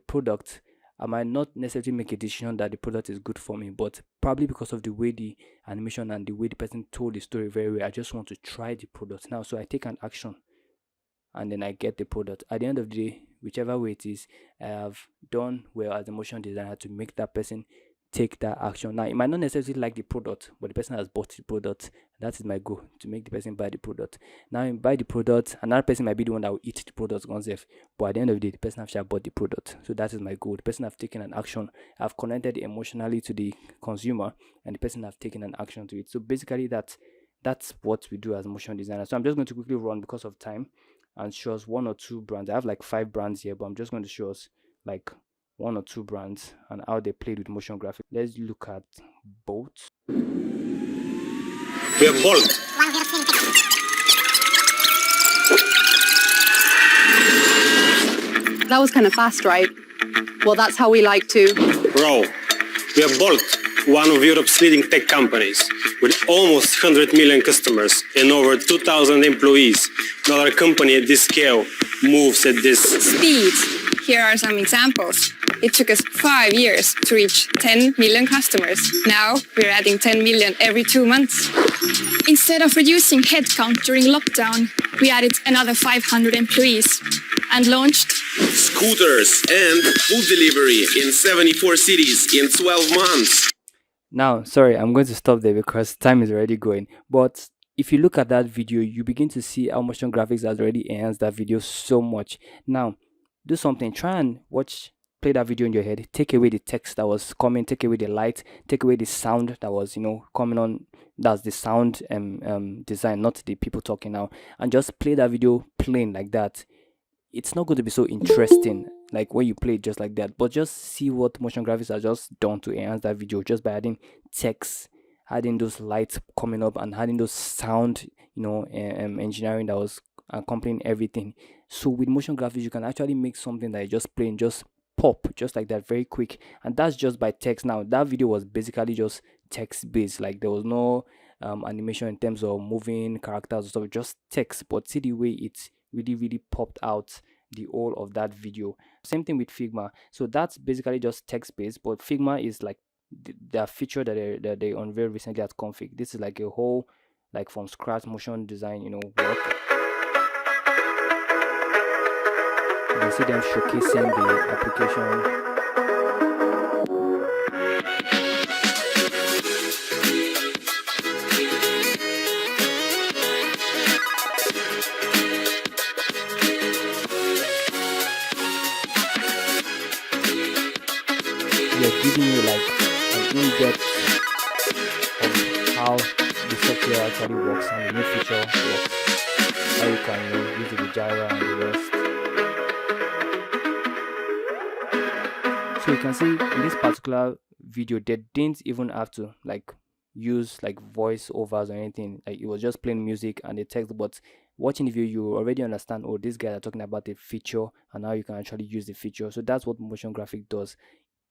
product. I might not necessarily make a decision that the product is good for me, but probably because of the way the animation and the way the person told the story very well, I just want to try the product now. So I take an action and then I get the product. At the end of the day, whichever way it is, I have done well as a motion designer to make that person take that action. Now, it might not necessarily like the product, but the person has bought the product. That is my goal, to make the person buy the product. Now, you buy the product, another person might be the one that will eat the product oneself, but at the end of the day, the person actually bought the product. So that is my goal. The person have taken an action. I've connected emotionally to the consumer, and the person have taken an action to it. So basically, that's what we do as motion designers. So I'm just going to quickly run because of time and show us one or two brands. I have like 5 brands here, but I'm just going to show us like 1 or 2 brands and how they played with motion graphics. Let's look at both. We have Bolt. That was kind of fast, right? Well, that's how we like to. Bro, we have Bolt, one of Europe's leading tech companies, with almost 100 million customers and over 2,000 employees. Not a company at this scale moves at this speed. Here are some examples. It took us 5 years to reach 10 million customers. Now we're adding 10 million every 2 months. Instead of reducing headcount during lockdown, we added another 500 employees and launched scooters and food delivery in 74 cities in 12 months. Now, sorry, I'm going to stop there because time is already going. But if you look at that video, you begin to see how motion graphics has already enhanced that video so much. Now, do something. Try and play that video in your head. Take away the text that was coming. Take away the light. Take away the sound that was, coming on. That's the sound design, not the people talking now. And just play that video plain like that. It's not going to be so interesting like when you play it just like that, but just see what motion graphics are just done to enhance that video, just by adding text, adding those lights coming up, and adding those sound engineering that was accompanying everything. So with motion graphics, you can actually make something that is just plain, just pop just like that, very quick. And that's just by text. Now that video was basically just text based, like there was no animation in terms of moving characters or stuff, just text. But see the way it really popped out the whole of that video. Same thing with Figma. So that's basically just text based, but Figma is like the feature that they unveiled recently at Config. This is like a whole like from scratch motion design work. You can see them showcasing the application. They're giving you like an in-depth of how the software actually works and the new feature works. How you can use it with gyro and the rest. So you can see in this particular video, they didn't even have to like use like voice overs or anything. Like it was just plain music and the text. But watching the video, you already understand, oh, these guys are talking about the feature and how you can actually use the feature. So that's what motion graphic does.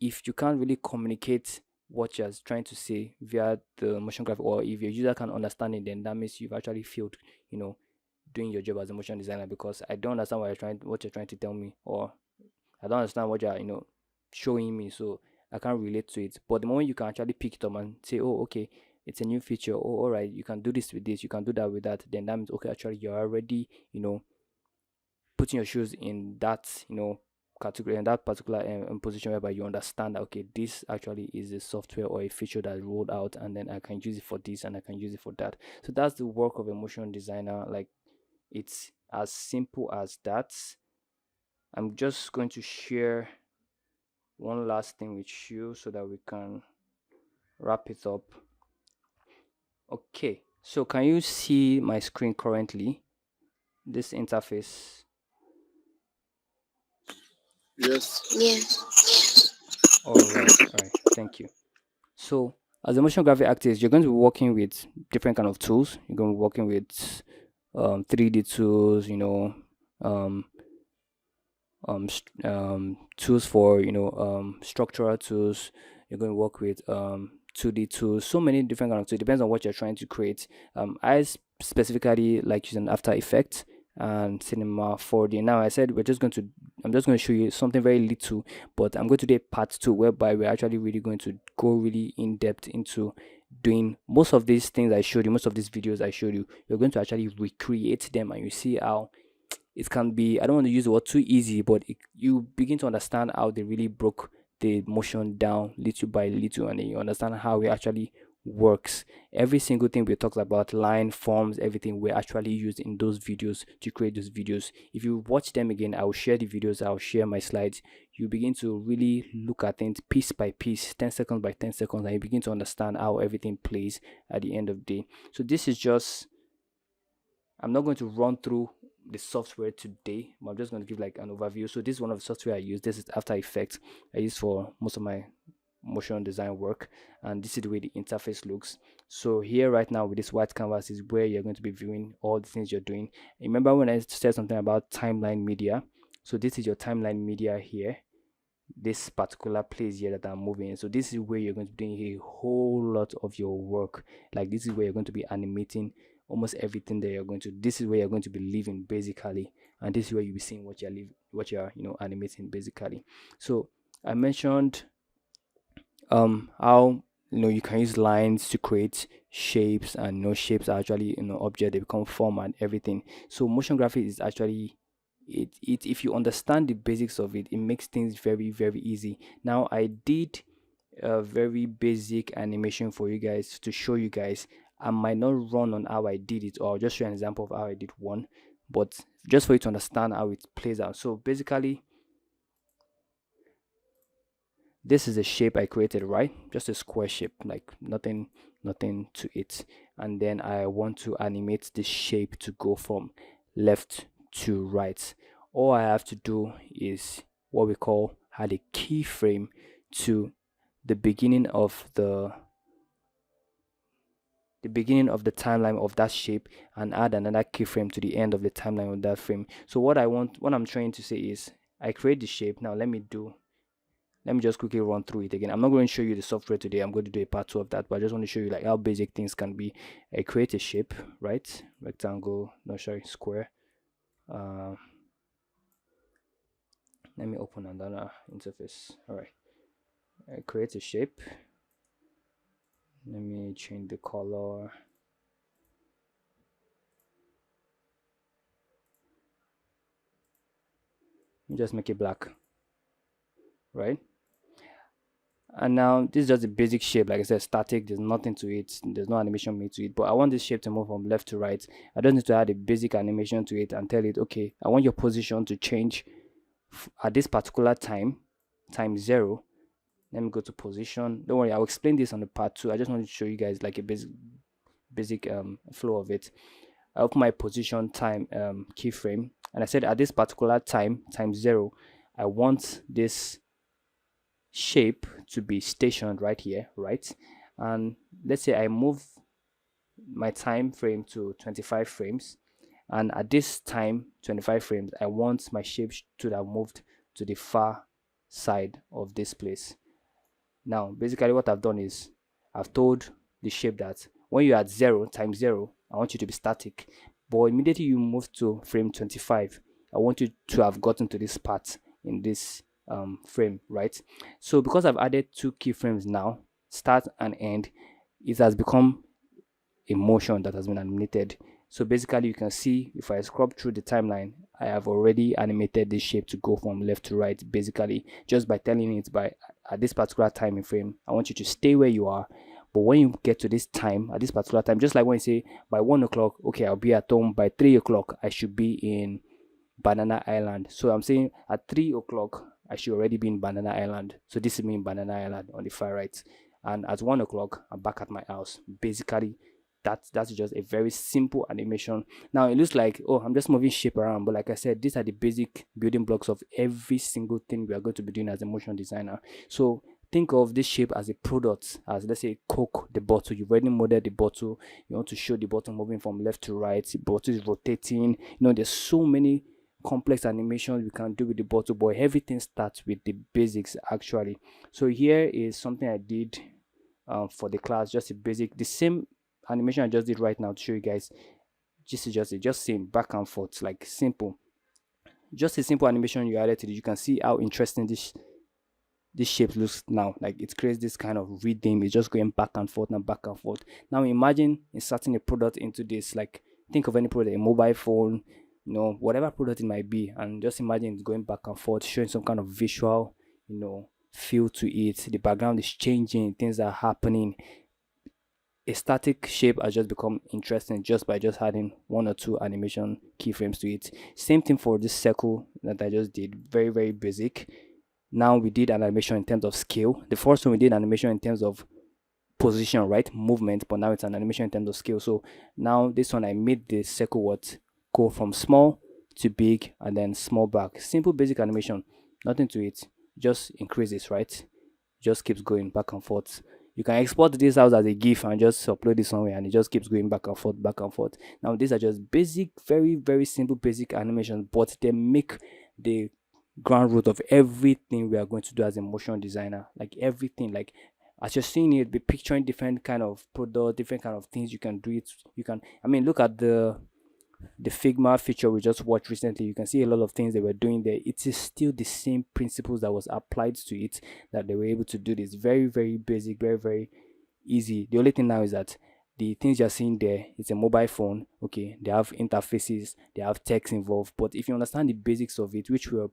If you can't really communicate what you're trying to say via the motion graphic, or if your user can understand it, then that means you've actually failed, doing your job as a motion designer, because I don't understand what you're trying to tell me, or I don't understand what you're, showing me, so I can't relate to it. But the moment you can actually pick it up and say, oh, okay, it's a new feature, oh, all right, you can do this with this, you can do that with that, then that means, okay, actually you're already, putting your shoes in that, category, in that particular position, whereby you understand that, okay, this actually is a software or a feature that rolled out, and then I can use it for this and I can use it for that. So that's the work of a motion designer. Like, it's as simple as that. I'm just going to share one last thing with you so that we can wrap it up. Okay, so can you see my screen currently? this interface? Yes. Yes. All right, thank you. So as a motion graphic artist, you're going to be working with different kind of tools. You're going to be working with 3D tools, um, tools for structural tools. You're going to work with 2D tools, so many different kind of tools. It depends on what you're trying to create. Specifically like using After Effects and Cinema 4D. Now I said I'm just going to show you something very little, but I'm going to do a part 2 whereby we're actually really going to go really in depth into doing most of these things I showed you, most of these videos I showed you. You're going to actually recreate them, and you see how it can be, I don't want to use the word too easy, but you begin to understand how they really broke the motion down little by little, and then you understand how it actually works. Every single thing we talked about, line, forms, everything were actually used in those videos to create those videos. If you watch them again, I'll share the videos, I'll share my slides. You begin to really look at things piece by piece, 10 seconds by 10 seconds, and you begin to understand how everything plays at the end of the day. So this is just, I'm not going to run through the software today, but I'm just going to give like an overview. So this is one of the software I use. This is After Effects. I use for most of my motion design work, and this is the way the interface looks. So here right now with this white canvas is where you're going to be viewing all the things you're doing. Remember when I said something about timeline media? So this is your timeline media here, this particular place here that I'm moving. So this is where you're going to be doing a whole lot of your work. Like this is where you're going to be animating almost everything that you're going to. This is where you're going to be living basically, and this is where you'll be seeing what you're animating basically. So I mentioned how you can use lines to create shapes, and shapes are actually object, they become form and everything. So motion graphics is actually it if you understand the basics of it, it makes things very very easy. Now I did a very basic animation for you guys to show you guys. I might not run on how I did it, or I'll just show an example of how I did one, but just for you to understand how it plays out. So basically this is a shape I created, right? Just a square shape, like nothing to it. And then I want to animate this shape to go from left to right. All I have to do is what we call add a keyframe to the beginning of the timeline of that shape, and add another keyframe to the end of the timeline of that frame. So what I'm trying to say is I create the shape. Now let me just quickly run through it again. I'm not going to show you the software today. I'm going to do a part 2 of that, but I just want to show you like how basic things can be. I create a shape, right? Rectangle, no, sorry, square. Let me open another interface. All right, I create a shape. Let me change the color. Let me just make it black, right? And now this is just a basic shape, like I said, static. There's nothing to it, there's no animation made to it, but I want this shape to move from left to right. I don't need to add a basic animation to it and tell it, okay, I want your position to change at this particular time 0. Let me go to position. Don't worry, I'll explain this on the part 2. I just wanted to show you guys like a basic flow of it. I open my position time keyframe, and I said at this particular time 0, I want this shape to be stationed right here, right? And let's say I move my time frame to 25 frames, and at this time 25 frames I want my shape to have moved to the far side of this place. Now basically what I've done is I've told the shape that when you're at 0 times 0, I want you to be static, but immediately you move to frame 25, I want you to have gotten to this part in this frame, right? So because I've added 2 keyframes now, start and end, it has become a motion that has been animated. So basically you can see if I scrub through the timeline, I have already animated this shape to go from left to right, basically just by telling it by at this particular time frame, I want you to stay where you are, but when you get to this time, at this particular time, just like when you say by 1 o'clock, okay, I'll be at home, by 3 o'clock I should be in Banana Island. So I'm saying at 3 o'clock I should already be in Banana Island. So this is me in Banana Island on the far right, and at 1 o'clock I'm back at my house. Basically that's just a very simple animation. Now it looks like, oh, I'm just moving shape around, but like I said, these are the basic building blocks of every single thing we are going to be doing as a motion designer. So think of this shape as a product, as let's say Coke, the bottle. You've already modeled the bottle. You want to show the bottle moving from left to right. The bottle is rotating. There's so many complex animations we can do with the bottle, but everything starts with the basics actually. So here is something I did for the class, just a basic, the same animation I just did right now to show you guys. This is just seeing back and forth, like simple, just a simple animation you added to it. You can see how interesting this shape looks now. Like it creates this kind of rhythm. It's just going back and forth and back and forth. Now imagine inserting a product into this. Like think of any product, a mobile phone, whatever product it might be, and just imagine it's going back and forth, showing some kind of visual, feel to it. The background is changing, things are happening. A static shape has just become interesting just by just adding one or two animation keyframes to it. Same thing for this circle that I just did, very, very basic. Now we did an animation in terms of scale. The first one we did animation in terms of position, right, movement, but now it's an animation in terms of scale. So now this one, I made the circle go from small to big and then small back. Simple basic animation, nothing to it, just increases, right, just keeps going back and forth. You can export this out as a GIF and just upload it somewhere, and it just keeps going back and forth, back and forth. Now these are just basic, very, very simple basic animations, but they make the ground root of everything we are going to do as a motion designer. Like everything, like as you're seeing it, be picturing different kind of product, different kind of things you can do it. You can, look at the Figma feature we just watched recently. You can see a lot of things they were doing there. It is still the same principles that was applied to it that they were able to do this. Very, very basic, very, very easy. The only thing now is that the things you're seeing there, it's a mobile phone. Okay, they have interfaces, they have text involved. But if you understand the basics of it, which we're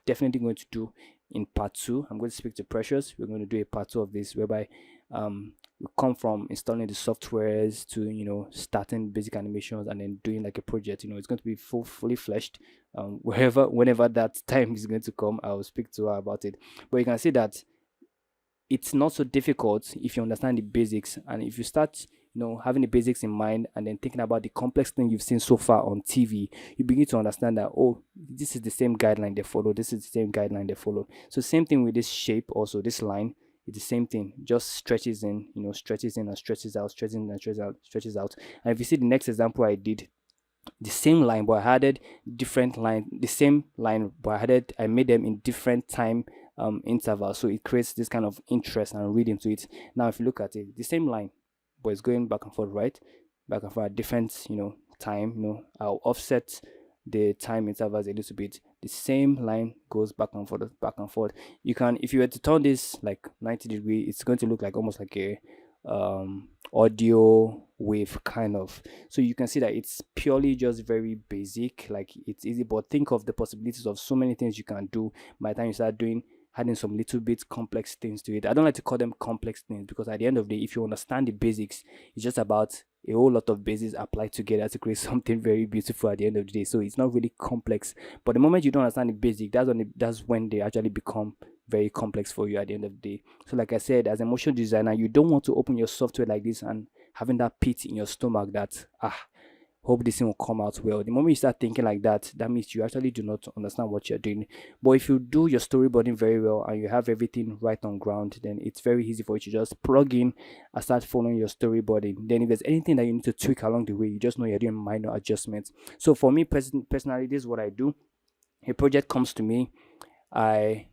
definitely going to do in part 2, I'm going to speak to Precious. We're going to do a part 2 of this, whereby we come from installing the softwares to starting basic animations and then doing like a project. It's going to be fully fleshed. Whenever that time is going to come, I'll speak to her about it. But you can see that it's not so difficult if you understand the basics, and if you start having the basics in mind and then thinking about the complex thing you've seen so far on TV, you begin to understand that, oh, this is the same guideline they follow, this is the same guideline they follow. So same thing with this shape, also this line, it's the same thing, just stretches in, stretches in and stretches out, stretches in and stretches out. And if you see the next example I did, the same line but I added different line, the same line but I made them in different time intervals, so it creates this kind of interest and reading to it. Now if you look at it, the same line but it's going back and forth, right, back and forth at different time. I'll offset the time intervals a little bit. The same line goes back and forth, back and forth. You can, if you were to turn this like 90 degree, it's going to look like almost like a audio wave kind of. So you can see that it's purely just very basic, like it's easy, but think of the possibilities of so many things you can do by the time you start adding some little bit complex things to it. I don't like to call them complex things, because at the end of the day, if you understand the basics, it's just about a whole lot of basics applied together to create something very beautiful at the end of the day. So it's not really complex, but the moment you don't understand the basic, that's when they actually become very complex for you at the end of the day. So like I said, as a motion designer, you don't want to open your software like this and having that pit in your stomach that hope this thing will come out well. The moment you start thinking like that, that means you actually do not understand what you're doing. But if you do your storyboarding very well and you have everything right on ground, then it's very easy for you to just plug in and start following your storyboarding. Then if there's anything that you need to tweak along the way, you just know you're doing minor adjustments. So for me personally, this is what I do. A project comes to me, I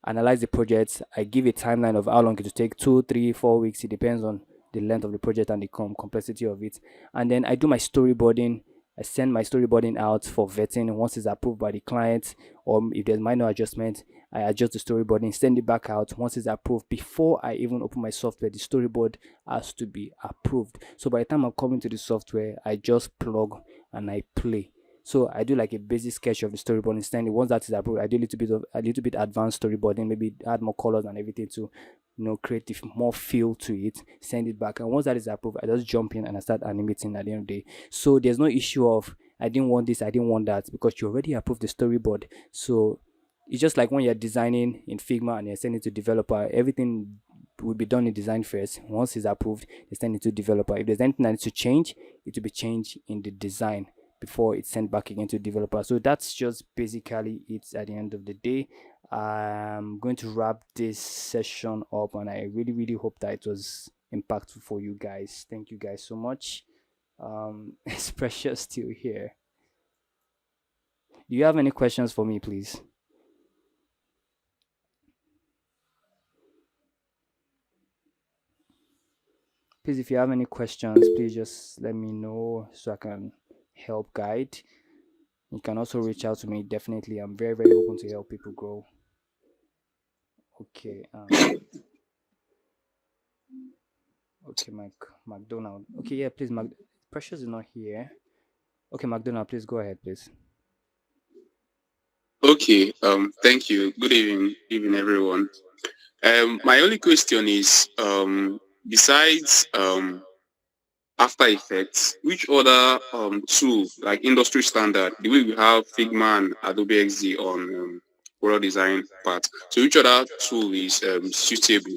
analyze the project, I give a timeline of how long it will take, 2, 3, 4 weeks. It depends on the length of the project and the complexity of it. And then I do my storyboarding. I send my storyboarding out for vetting. Once it's approved by the client, or if there's minor adjustment, I adjust the storyboarding, send it back out. Once it's approved, before I even open my software, the storyboard has to be approved. So by the time I'm coming to the software, I just plug and I play. So I do like a basic sketch of the storyboarding. Then once that is approved, I do a little bit advanced storyboarding, maybe add more colors and everything to create more feel to it, send it back. And once that is approved, I just jump in and I start animating at the end of the day. So there's no issue of I didn't want this, I didn't want that, because you already approved the storyboard. So it's just like when you're designing in Figma and you're sending it to developer, everything will be done in design first. Once it's approved, they send it to developer. If there's anything that needs to change, it will be changed in the design before it's sent back again to developer. So that's just basically it at the end of the day. I'm going to wrap this session up, and I really, really hope that it was impactful for you guys. Thank you guys so much. Is Precious still here? Do you have any questions for me, please? Please, if you have any questions, please just let me know so I can help guide. You can also reach out to me. Definitely, I'm very, very open to help people grow. Okay. Okay, McDonald. Okay, yeah, please, Precious is not here. Okay, McDonald, please go ahead, please. Okay, thank you. Good evening, everyone. My only question is, besides After Effects, which other tool, like industry standard, the way we have Figma and Adobe XD on product design part, so which other tool is suitable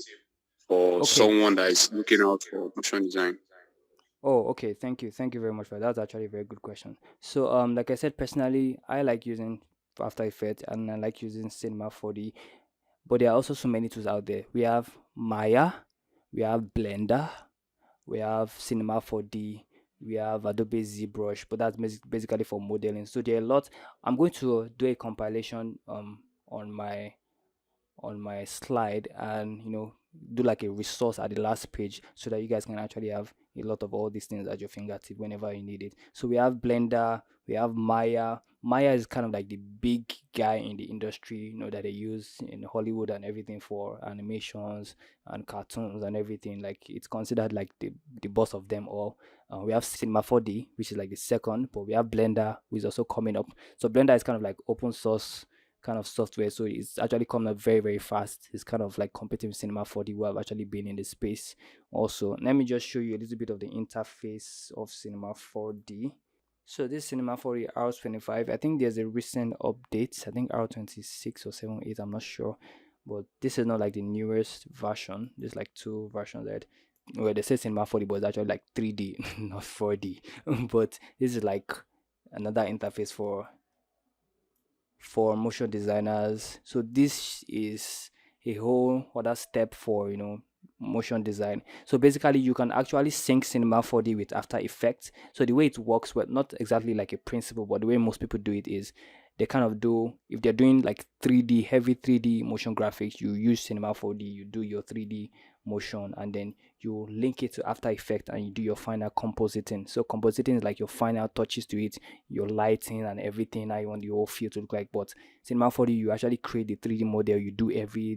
for someone that is looking out for motion design? Oh, okay. Thank you. Thank you very much for that. That's actually a very good question. So, like I said, personally, I like using After Effects and I like using Cinema 4D, but there are also so many tools out there. We have Maya, we have Blender, we have Cinema 4D, we have Adobe ZBrush, but that's basically for modeling. So there are a lot. I'm going to do a compilation on my slide, and do like a resource at the last page so that you guys can actually have a lot of all these things at your fingertip whenever you need it. So we have Blender, we have Maya is kind of like the big guy in the industry, that they use in Hollywood and everything for animations and cartoons and everything. Like, it's considered like the boss of them all. We have Cinema 4D, which is like the second, but we have Blender, which is also coming up. So Blender is kind of like open source kind of software, so it's actually coming up very, very fast. It's kind of like competing with Cinema 4D, who have actually been in the space also. Let me just show you a little bit of the interface of Cinema 4D. So this Cinema 4D R25, I think there's a recent update. I think R26 or 78, I'm not sure, but this is not like the newest version. There's like two versions that where they say Cinema 4D, but it's actually like 3D, not 4D. But this is like another interface for motion designers. So this is a whole other step for motion design. So basically, you can actually sync Cinema 4D with After Effects. So the way it works, well, not exactly like a principle, but the way most people do it is they kind of do, if they're doing like 3D, heavy 3D motion graphics, you use Cinema 4D, you do your 3D motion, and then you link it to After Effects and you do your final compositing. So compositing is like your final touches to it, your lighting and everything, how you want the whole field to look like. But Cinema 4D, you actually create the 3D model, you do every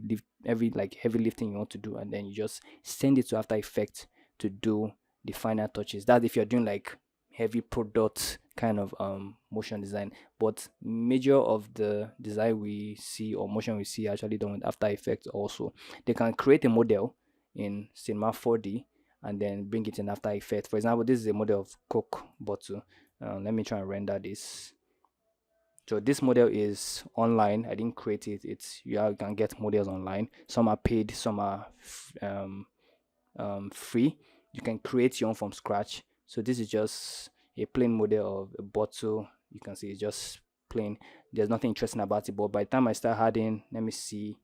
like heavy lifting you want to do, and then you just send it to After Effects to do the final touches. That's if you're doing like heavy product kind of motion design. But major of the design we see or motion we see actually done with After Effects also. They can create a model in Cinema 4D and then bring it in After Effects. For example, this is a model of Coke bottle. Let me try and render this. So this model is online. I didn't create it. You can get models online. Some are paid, some are free. You can create your own from scratch. So this is just a plain model of a bottle. You can see it's just plain. There's nothing interesting about it. But by the time I start adding, let me see.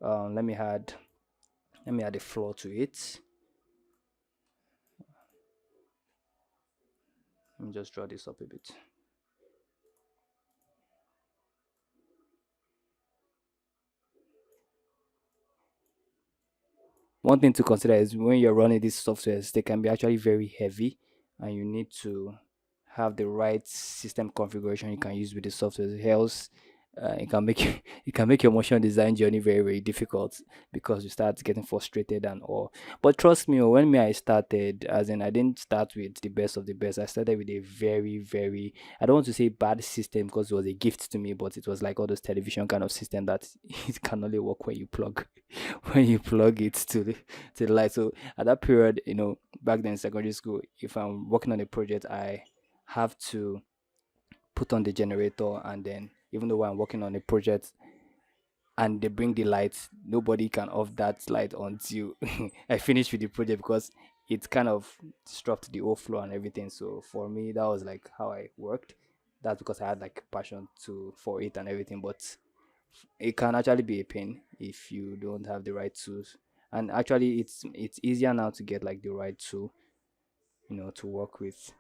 Let me add a floor to it. Let me just draw this up a bit. One thing to consider is when you're running these softwares, they can be actually very heavy, and you need to have the right system configuration you can use with the software. Else, it can make it can make your motion design journey very, very difficult because you start getting frustrated and all. But trust me, when I started, as in I didn't start with the best of the best. I started with a very, very, I don't want to say bad system because it was a gift to me, but it was like all those television kind of system that it can only work when you plug it to the light. So at that period, back then in secondary school, if I'm working on a project, I have to put on the generator, and then even though I'm working on a project, and they bring the lights, nobody can off that light until I finish with the project, because it kind of disrupt the overflow and everything. So for me, that was like how I worked. That's because I had like passion to for it and everything. But it can actually be a pain if you don't have the right tools. And actually, it's easier now to get like the right tool, to work with.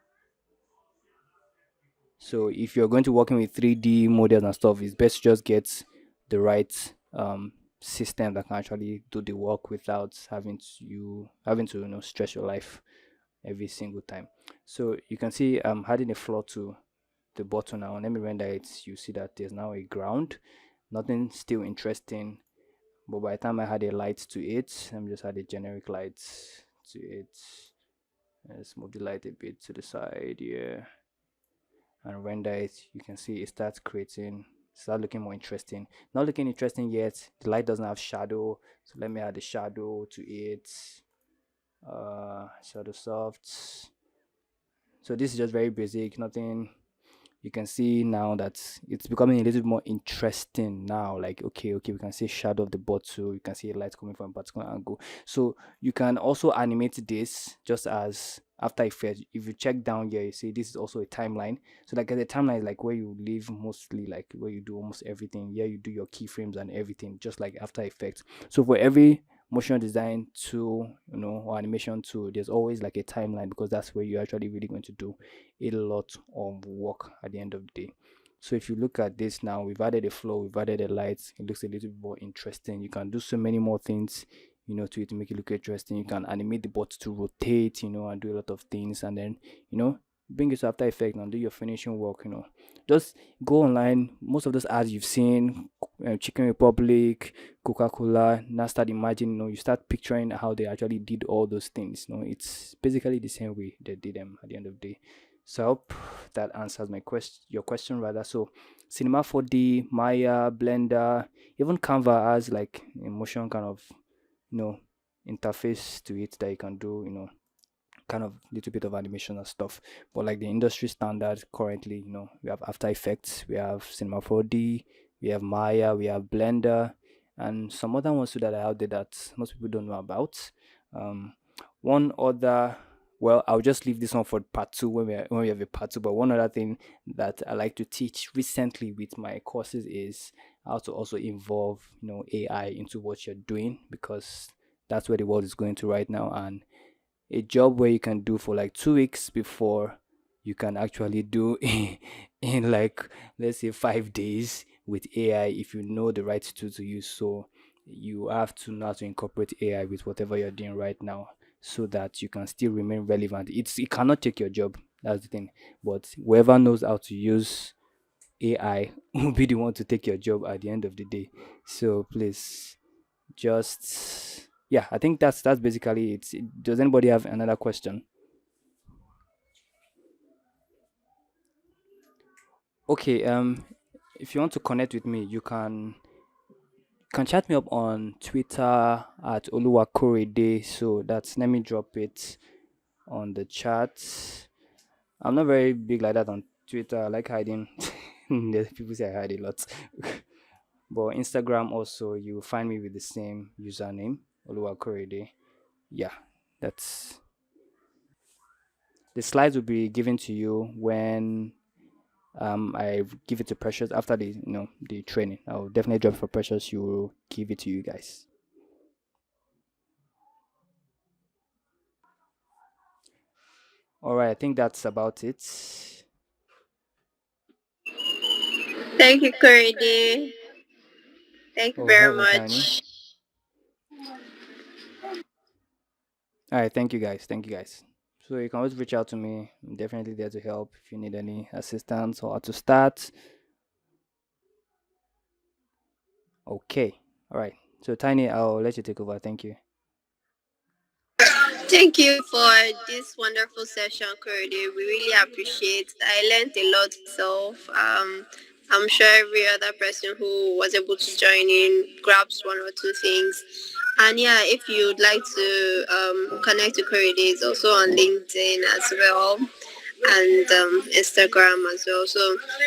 So if you're going to working with 3D models and stuff, it's best to just get the right system that can actually do the work without having to stress your life every single time. So you can see I'm adding a floor to the bottom now. Let me render it. You see that there's now a ground. Nothing still interesting. But by the time I had a light to it, let me just add a generic light to it. Let's move the light a bit to the side here and render it. You can see it starts creating, start looking more interesting. Not looking interesting yet. The light doesn't have shadow, so let me add the shadow to it. Shadow soft. So this is just very basic, nothing. You can see now that it's becoming a little bit more interesting now. Like, okay, we can see shadow of the bottle, you can see a light coming from a particular angle. So you can also animate this just as After Effects. If you check down here, you see this is also a timeline. So like the timeline is like where you live, mostly like where you do almost everything. Yeah, you do your keyframes and everything, just like After Effects. So for every motion design tool, or animation tool, there's always like a timeline, because that's where you're actually really going to do a lot of work at the end of the day. So if you look at this now, we've added a flow, we've added a light. It looks a little bit more interesting. You can do so many more things, to it to make it look interesting. You can animate the bot to rotate, and do a lot of things, and then, bring it to After Effects and do your finishing work. Just go online. Most of those ads you've seen, Chicken Republic, Coca-Cola, now start imagining, you start picturing how they actually did all those things. It's basically the same way they did them at the end of the day. So I hope that answers your question rather. So Cinema 4D, Maya, Blender, even Canva has like a motion kind of, you know, interface to it that you can do, kind of little bit of animation and stuff. But like the industry standard currently, we have After Effects, we have Cinema 4D, we have Maya, we have Blender, and some other ones too that are out there that most people don't know about. One other, well, I'll just leave this one for part two when we have a part two. But one other thing that I like to teach recently with my courses is how to also involve, AI into what you're doing, because that's where the world is going to right now. And a job where you can do for like 2 weeks before you can actually do in like, let's say, 5 days with AI, if you know the right tool to use. So you have to know how to incorporate AI with whatever you're doing right now, so that you can still remain relevant. It cannot take your job. That's the thing. But whoever knows how to use AI will be the one to take your job at the end of the day. So please, just, yeah, I think that's basically it. Does anybody have another question? Okay, if you want to connect with me, you can chat me up on Twitter at Oluwakorede. So that's, let me drop it on the chat. I'm not very big like that on Twitter. I like hiding. There's people say I hide a lot. But Instagram also, you find me with the same username, Oluwakorede. Yeah, that's, the slides will be given to you when I give it to Precious after the training. I'll definitely drop for Precious. You will give it to you guys. All right, I think that's about it. Thank you, Korede. Thank you Oh, very hello, Tiny. much. All right, thank you guys. Thank you guys. So you can always reach out to me. I'm definitely there to help if you need any assistance or how to start. Okay. All right. So Tiny, I'll let you take over. Thank you. Thank you for this wonderful session, Korede. We really appreciate. I learned a lot myself. I'm sure every other person who was able to join in grabs one or two things. And yeah, if you'd like to connect to Korede, it's also on LinkedIn as well, and Instagram as well. So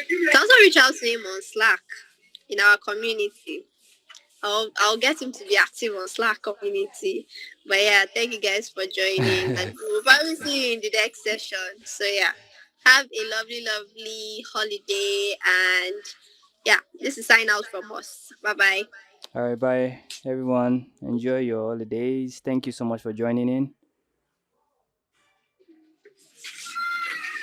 you can also reach out to him on Slack in our community. I'll get him to be active on Slack community. But yeah, thank you guys for joining, and we'll probably see you in the next session. So yeah, have a lovely, lovely holiday, and yeah, this is sign out from us. Bye bye. All right, bye everyone. Enjoy your holidays. Thank you so much for joining in.